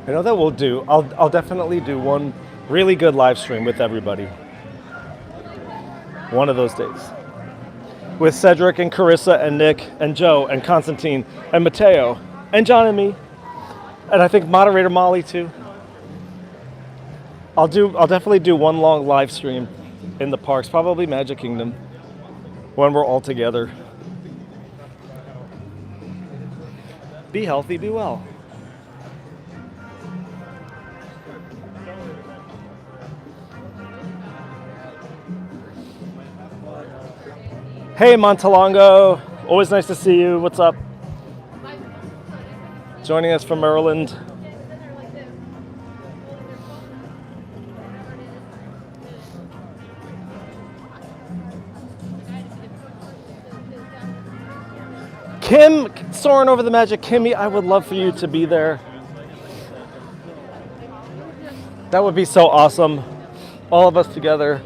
I'll definitely do one really good live stream with everybody. One of those days. With Cedric and Carissa and Nick and Joe and Constantine and Mateo and John and me. And I think moderator Molly too. I'll definitely do one long live stream in the parks, probably Magic Kingdom, when we're all together. Be healthy, be well. Hey Montalongo, always nice to see you. What's up? Joining us from Maryland. Kim, soaring over the Magic. Kimmy, I would love for you to be there. That would be so awesome. All of us together.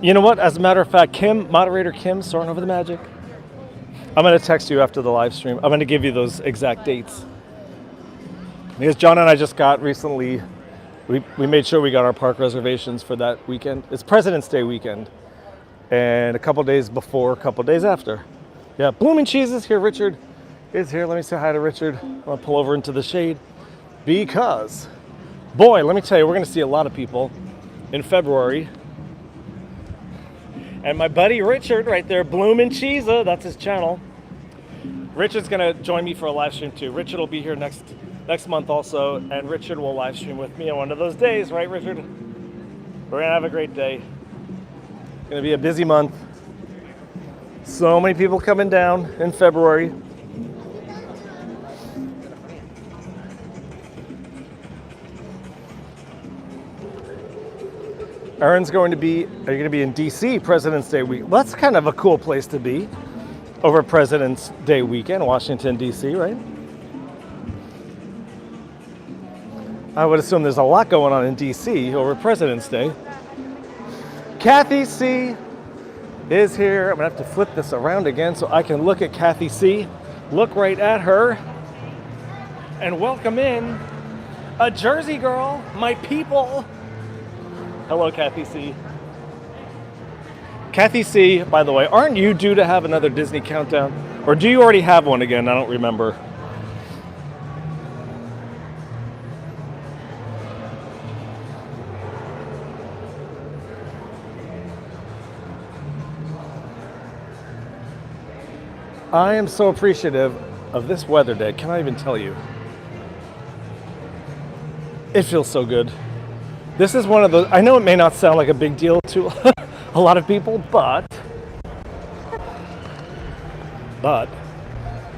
You know what? As a matter of fact, Kim, moderator Kim, soaring over the Magic. I'm going to text you after the live stream. I'm going to give you those exact dates. Because John and I just got recently, we made sure we got our park reservations for that weekend. It's President's Day weekend. And a couple days before, a couple days after. Yeah, Blooming Cheese is here. Richard is here. Let me say hi to Richard. I'm going to pull over into the shade. Because, boy, let me tell you, we're going to see a lot of people in February. And my buddy Richard right there, Bloomin' Cheese, that's his channel. Richard's gonna join me for a live stream too. Richard will be here next month also, and Richard will live stream with me on one of those days, right, Richard? We're gonna have a great day. Gonna be a busy month. So many people coming down in February. Aaron's are you going to be in DC President's Day week? Well, that's kind of a cool place to be over President's Day weekend, Washington, DC, right? I would assume there's a lot going on in DC over President's Day. Kathy C is here. I'm gonna have to flip this around again so I can look at Kathy C. Look right at her and welcome in a Jersey girl, my people. Hello, Kathy C. Kathy C, by the way, aren't you due to have another Disney countdown? Or do you already have one again? I don't remember. I am so appreciative of this weather day. Can I even tell you? It feels so good. This is one of those, I know it may not sound like a big deal to a lot of people, but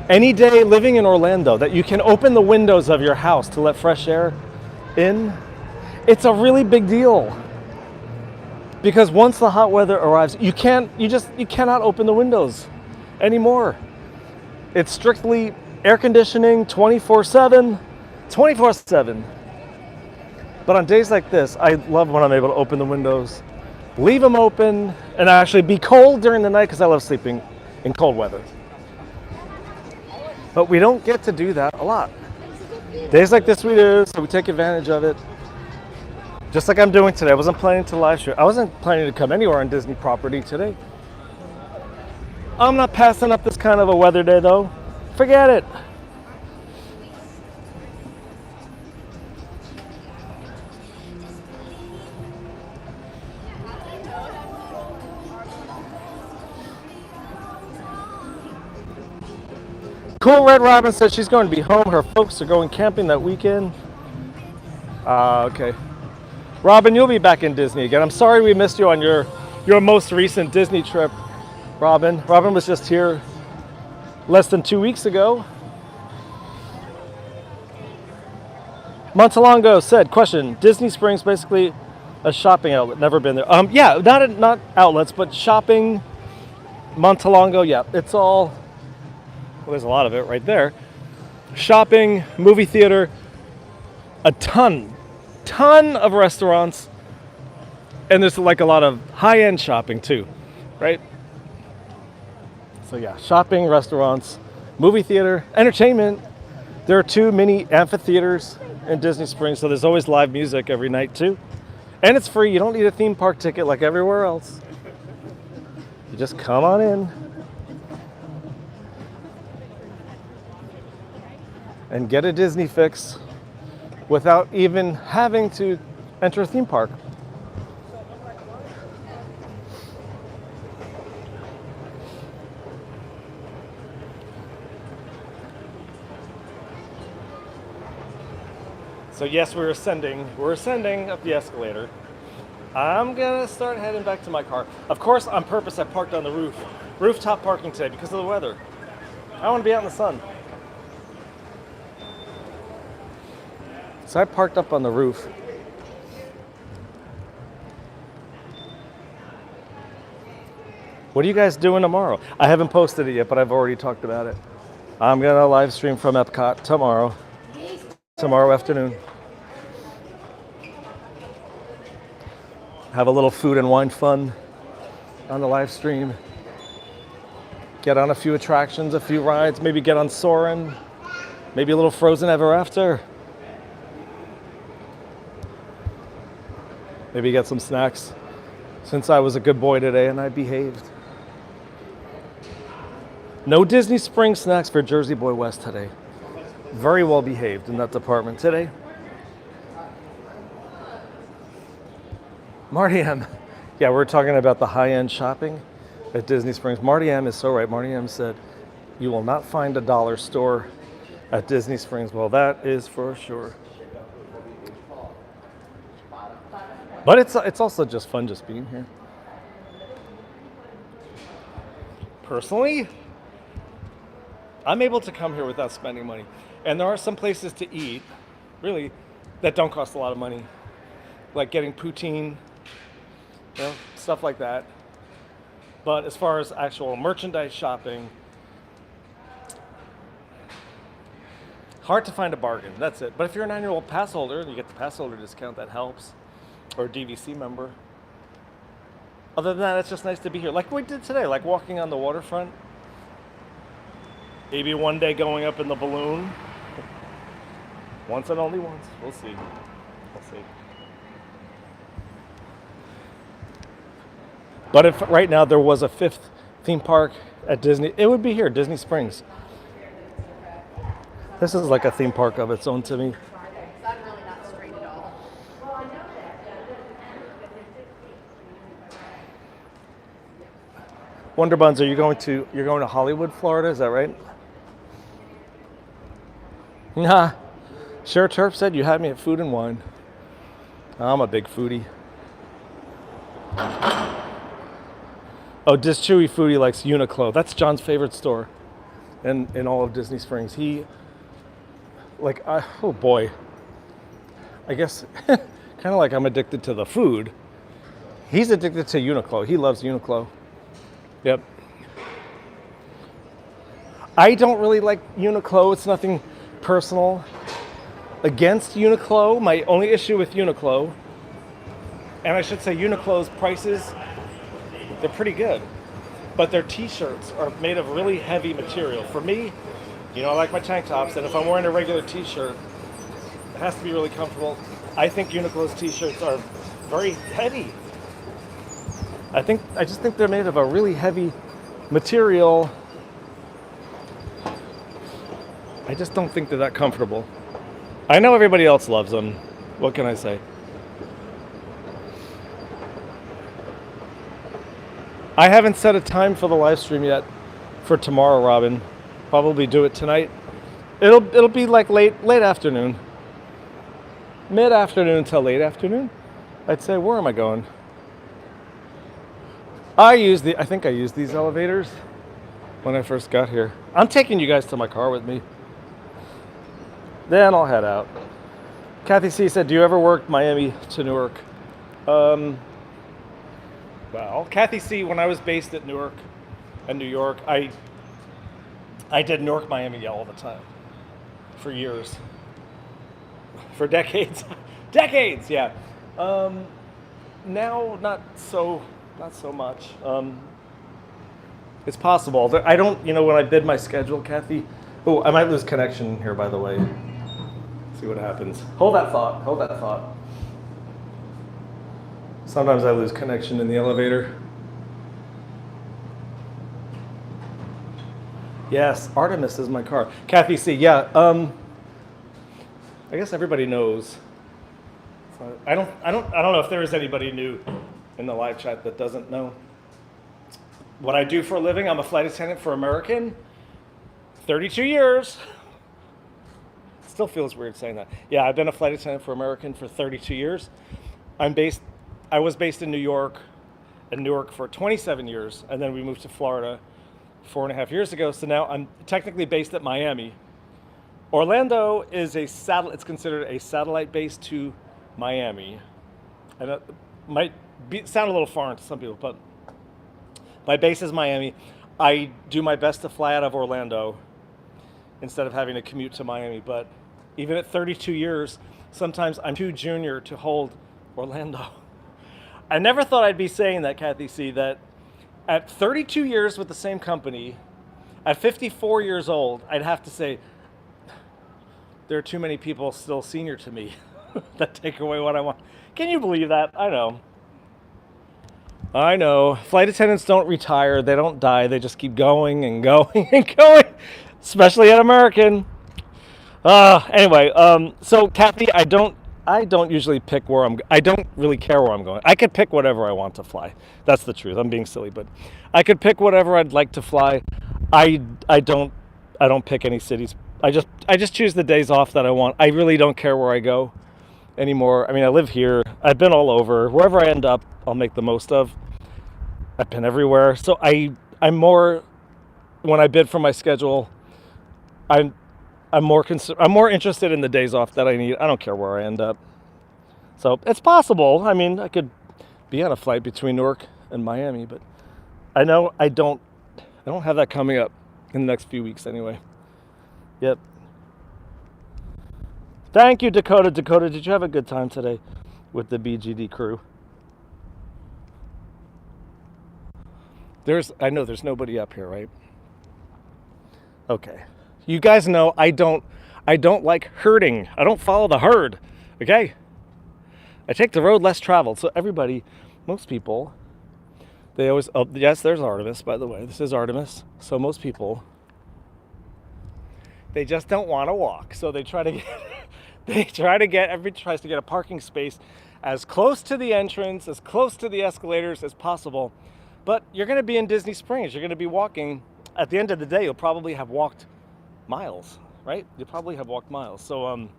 any day living in Orlando that you can open the windows of your house to let fresh air in, it's a really big deal. Because once the hot weather arrives, you cannot open the windows anymore. It's strictly air conditioning 24/7, 24/7. But on days like this, I love when I'm able to open the windows, leave them open, and actually be cold during the night because I love sleeping in cold weather. But we don't get to do that a lot. Days like this we do, so we take advantage of it. Just like I'm doing today. I wasn't planning to live stream. I wasn't planning to come anywhere on Disney property today. I'm not passing up this kind of a weather day though. Forget it. Cool Red Robin says she's going to be home. Her folks are going camping that weekend. Okay. Robin, you'll be back in Disney again. I'm sorry we missed you on your most recent Disney trip, Robin. Robin was just here less than 2 weeks ago. Montalongo said, question, Disney Springs basically A shopping outlet. Never been there. Yeah, not outlets, but shopping. Montalongo. Yeah, it's all. Well, there's a lot of it right there. Shopping, movie theater, a ton of restaurants, and there's like a lot of high-end shopping too, right? So yeah, shopping, restaurants, movie theater, entertainment. There are 2 mini amphitheaters in Disney Springs, so there's always live music every night too. And it's free. You don't need a theme park ticket like everywhere else. You just come on in and get a Disney fix without even having to enter a theme park. So yes, we're ascending up the escalator. I'm gonna start heading back to my car. Of course, on purpose, I parked on the rooftop parking today because of the weather. I want to be out in the sun. So I parked up on the roof. What are you guys doing tomorrow? I haven't posted it yet, but I've already talked about it. I'm gonna live stream from Epcot tomorrow afternoon. Have a little food and wine fun on the live stream. Get on a few attractions, a few rides, maybe get on Soarin', maybe a little Frozen Ever After. Maybe get some snacks, since I was a good boy today and I behaved. No Disney Springs snacks for Jersey Boy West today. Very well behaved in that department today. Marty M. Yeah, we're talking about the high-end shopping at Disney Springs. Marty M is so right. Marty M said, you will not find a dollar store at Disney Springs. Well, that is for sure. But it's also just fun just being here. Personally, I'm able to come here without spending money. And there are some places to eat, really, that don't cost a lot of money. Like getting poutine, stuff like that. But as far as actual merchandise shopping, hard to find a bargain. That's it. But if you're an annual pass holder, you get the pass holder discount, that helps. Or a DVC member. Other than that, it's just nice to be here. Like we did today, like walking on the waterfront. Maybe one day going up in the balloon. Once and only once. We'll see. We'll see. But if right now there was a 5th theme park at Disney, it would be here, Disney Springs. This is like a theme park of its own to me. Wonder Buns, you're going to Hollywood, Florida? Is that right? Nah. Cher Turp said you had me at Food and Wine. I'm a big foodie. Oh, Dis Chewy Foodie likes Uniqlo. That's John's favorite store in all of Disney Springs. He, oh boy. I guess kind of like I'm addicted to the food. He's addicted to Uniqlo. He loves Uniqlo. Yep. I don't really like Uniqlo. It's nothing personal against Uniqlo. My only issue with Uniqlo, and I should say Uniqlo's prices, they're pretty good. But their t-shirts are made of really heavy material. For me, I like my tank tops, and if I'm wearing a regular t-shirt, it has to be really comfortable. I think Uniqlo's t-shirts are very heavy. I just think they're made of a really heavy material. I just don't think they're that comfortable. I know everybody else loves them. What can I say? I haven't set a time for the live stream yet for tomorrow, Robin. Probably do it tonight. It'll be like late afternoon. Mid-afternoon till late afternoon. I'd say, where am I going? I think I used these elevators when I first got here. I'm taking you guys to my car with me. Then I'll head out. Kathy C said, do you ever work Miami to Newark? Well, Kathy C, when I was based at Newark and New York, I did Newark, Miami all the time for years, for decades, decades. Yeah. Now, not so much. It's possible. I don't, when I bid my schedule, Kathy. Oh, I might lose connection here, by the way. See what happens. Hold that thought. Hold that thought. Sometimes I lose connection in the elevator. Yes, Artemis is my car. Kathy C. Yeah. I guess everybody knows. So I don't know if there is anybody new in the live chat that doesn't know what I do for a living. I'm a flight attendant for American. 32 years. Still feels weird saying that. Yeah, I've been a flight attendant for American for 32 years. I was based in New York and Newark for 27 years, and then we moved to Florida 4.5 years ago. So now I'm technically based at Miami. Orlando is it's considered a satellite base to Miami. And it might sound a little foreign to some people, but my base is Miami. I do my best to fly out of Orlando instead of having to commute to Miami. But even at 32 years, sometimes I'm too junior to hold Orlando. I never thought I'd be saying that, Kathy C, that at 32 years with the same company, at 54 years old, I'd have to say, there are too many people still senior to me that take away what I want. Can you believe that? I know. Flight attendants don't retire. They don't die. They just keep going and going and going, especially at American. Anyway, so Kathy, I don't usually pick I don't really care where I'm going. I could pick whatever I want to fly. That's the truth. I'm being silly, but I could pick whatever I'd like to fly. I don't pick any cities. I just choose the days off that I want. I really don't care where I go anymore. I mean, I live here. I've been all over. Wherever I end up, I'll make the most of. I've been everywhere. So I'm more, when I bid for my schedule, I'm more interested in the days off that I need. I don't care where I end up. So it's possible. I mean, I could be on a flight between Newark and Miami, but I know I don't have that coming up in the next few weeks anyway. Yep. Thank you, Dakota. Dakota, did you have a good time today with the BGD crew? I know there's nobody up here, right? Okay. You guys know I don't like herding. I don't follow the herd. Okay? I take the road less traveled. So most people, they always, yes, there's Artemis, by the way. This is Artemis. So most people, they just don't want to walk. So they try to get, everybody tries to get a parking space as close to the entrance, as close to the escalators as possible. But you're going to be in Disney Springs. You're going to be walking. At the end of the day, you'll probably have walked miles, right? You'll probably have walked miles. So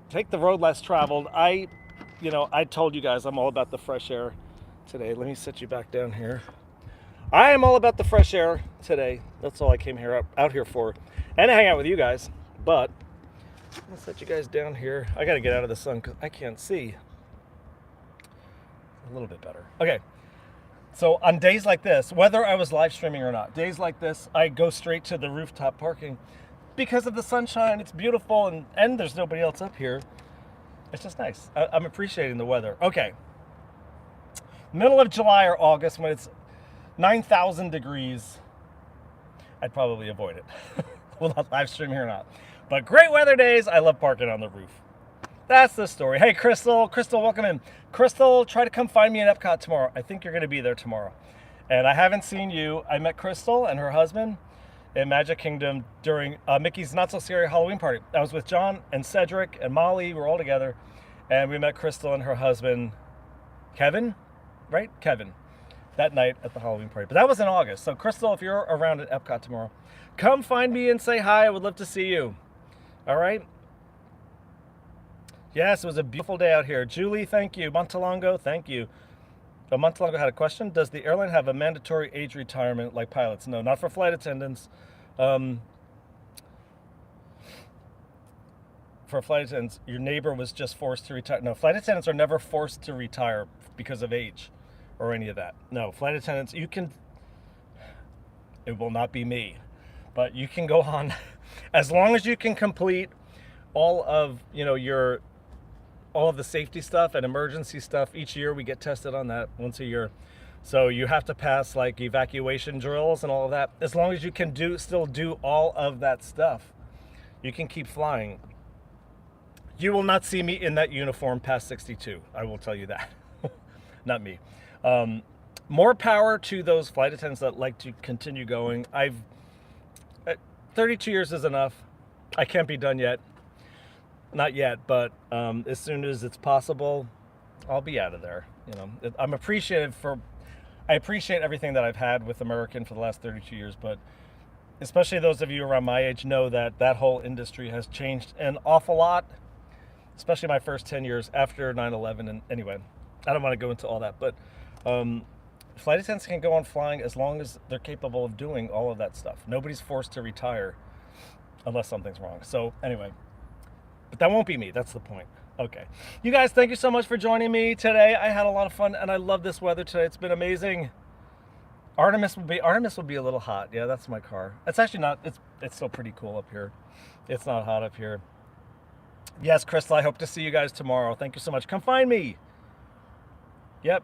take the road less traveled. I told you guys I'm all about the fresh air today. Let me sit you back down here. I am all about the fresh air today. That's all I came out here for, and to hang out with you guys. But I'm gonna set you guys down here. I got to get out of the sun because I can't see. A little bit better. Okay. So on days like this, whether I was live streaming or not, days like this, I go straight to the rooftop parking because of the sunshine. It's beautiful, and there's nobody else up here. It's just nice. I'm appreciating the weather. Okay. Middle of July or August when it's 9,000 degrees, I'd probably avoid it. We'll not live stream here or not. But great weather days, I love parking on the roof. That's the story. Hey, Crystal, welcome in. Crystal, try to come find me in Epcot tomorrow. I think you're going to be there tomorrow. And I haven't seen you. I met Crystal and her husband in Magic Kingdom during Mickey's Not So Scary Halloween party. I was with John and Cedric and Molly. We were all together. And we met Crystal and her husband, Kevin, right? Kevin, that night at the Halloween party. But that was in August. So, Crystal, if you're around at Epcot tomorrow, come find me and say hi. I would love to see you. All right? Yes, it was a beautiful day out here. Julie, thank you. Montalongo, thank you. Montalongo had a question. Does the airline have a mandatory age retirement like pilots? No, not for flight attendants. For flight attendants, your neighbor was just forced to retire. No, flight attendants are never forced to retire. because of age or any of that. No, flight attendants, you can, it will not be me, but you can go on as long as you can complete all of, you know, all of the safety stuff and emergency stuff. Each year we get tested on that once a year. So you have to pass like evacuation drills and all of that. As long as you can still do all of that stuff, you can keep flying. You will not see me in that uniform past 62. I will tell you that. Not me. More power to those flight attendants that like to continue going. 32 years is enough. I can't be done yet. Not yet, but as soon as it's possible, I'll be out of there. You know, I appreciate everything that I've had with American for the last 32 years, but especially those of you around my age know that that whole industry has changed an awful lot, especially my first 10 years after 9/11. And anyway, I don't want to go into all that, but flight attendants can go on flying as long as they're capable of doing all of that stuff. Nobody's forced to retire unless something's wrong. So anyway, but that won't be me. That's the point. Okay. You guys, thank you so much for joining me today. I had a lot of fun and I love this weather today. It's been amazing. Artemis will be a little hot. Yeah, that's my car. It's actually not, it's still pretty cool up here. It's not hot up here. Yes, Crystal, I hope to see you guys tomorrow. Thank you so much. Come find me. Yep.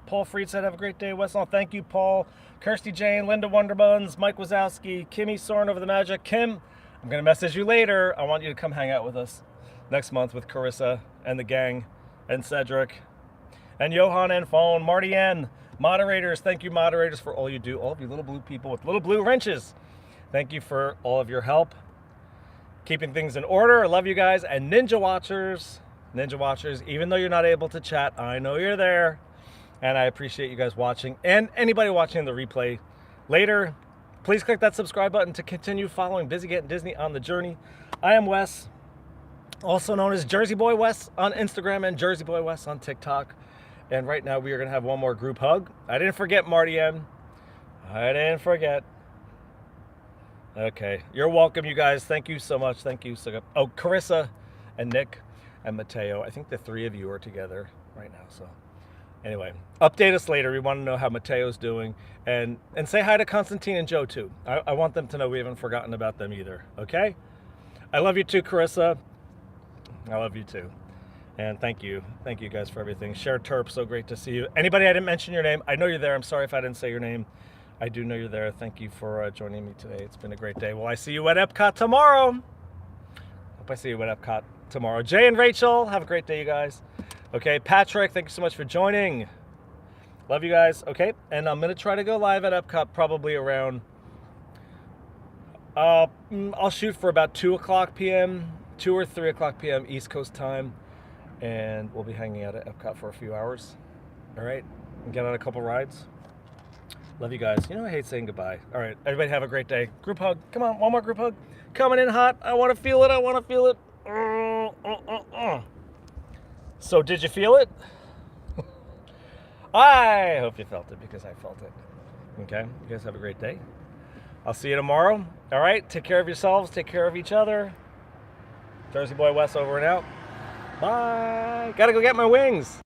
Paul Freed said, have a great day, Westlaw. Thank you, Paul. Kirsty Jane, Linda Wonderbuns, Mike Wazowski, Kimmy Soren over the magic. Kim, I'm going to message you later. I want you to come hang out with us next month with Carissa and the gang and Cedric and Johan and Phone, Marty N. Moderators, thank you, moderators, for all you do. All of you little blue people with little blue wrenches. Thank you for all of your help. Keeping things in order. I love you guys. And Ninja Watchers, even though you're not able to chat, I know you're there. And I appreciate you guys watching. And anybody watching the replay later, please click that subscribe button to continue following Busy Getting Disney on the journey. I am Wes, also known as Jersey Boy Wes on Instagram and Jersey Boy Wes on TikTok. And right now we are going to have one more group hug. I didn't forget Marty M. I didn't forget. Okay. You're welcome, you guys. Thank you so much. Thank you. Oh, Carissa and Nick and Mateo. I think the three of you are together right now. So anyway, update us later. We want to know how Mateo's doing. And say hi to Constantine and Joe, too. I want them to know we haven't forgotten about them either. Okay? I love you, too, Carissa. I love you, too. And thank you. Thank you guys for everything. Cher Terp, so great to see you. Anybody I didn't mention your name, I know you're there. I'm sorry if I didn't say your name. I do know you're there. Thank you for joining me today. It's been a great day. Well, I see you at Epcot tomorrow. Hope I see you at Epcot tomorrow. Jay and Rachel, have a great day, you guys. Okay, Patrick, thank you so much for joining. Love you guys. Okay, and I'm going to try to go live at Epcot probably around, I'll shoot for about 2 o'clock p.m., 2 or 3 o'clock p.m. East Coast time. And we'll be hanging out at Epcot for a few hours. All right, and get on a couple rides. Love you guys. You know, I hate saying goodbye. All right, everybody have a great day. Group hug. Come on, one more group hug. Coming in hot. I want to feel it. I want to feel it. So did you feel it? I hope you felt it because I felt it. Okay, you guys have a great day. I'll see you tomorrow. All right, take care of yourselves. Take care of each other. Jersey Boy Wes over and out. Bye. Gotta go get my wings.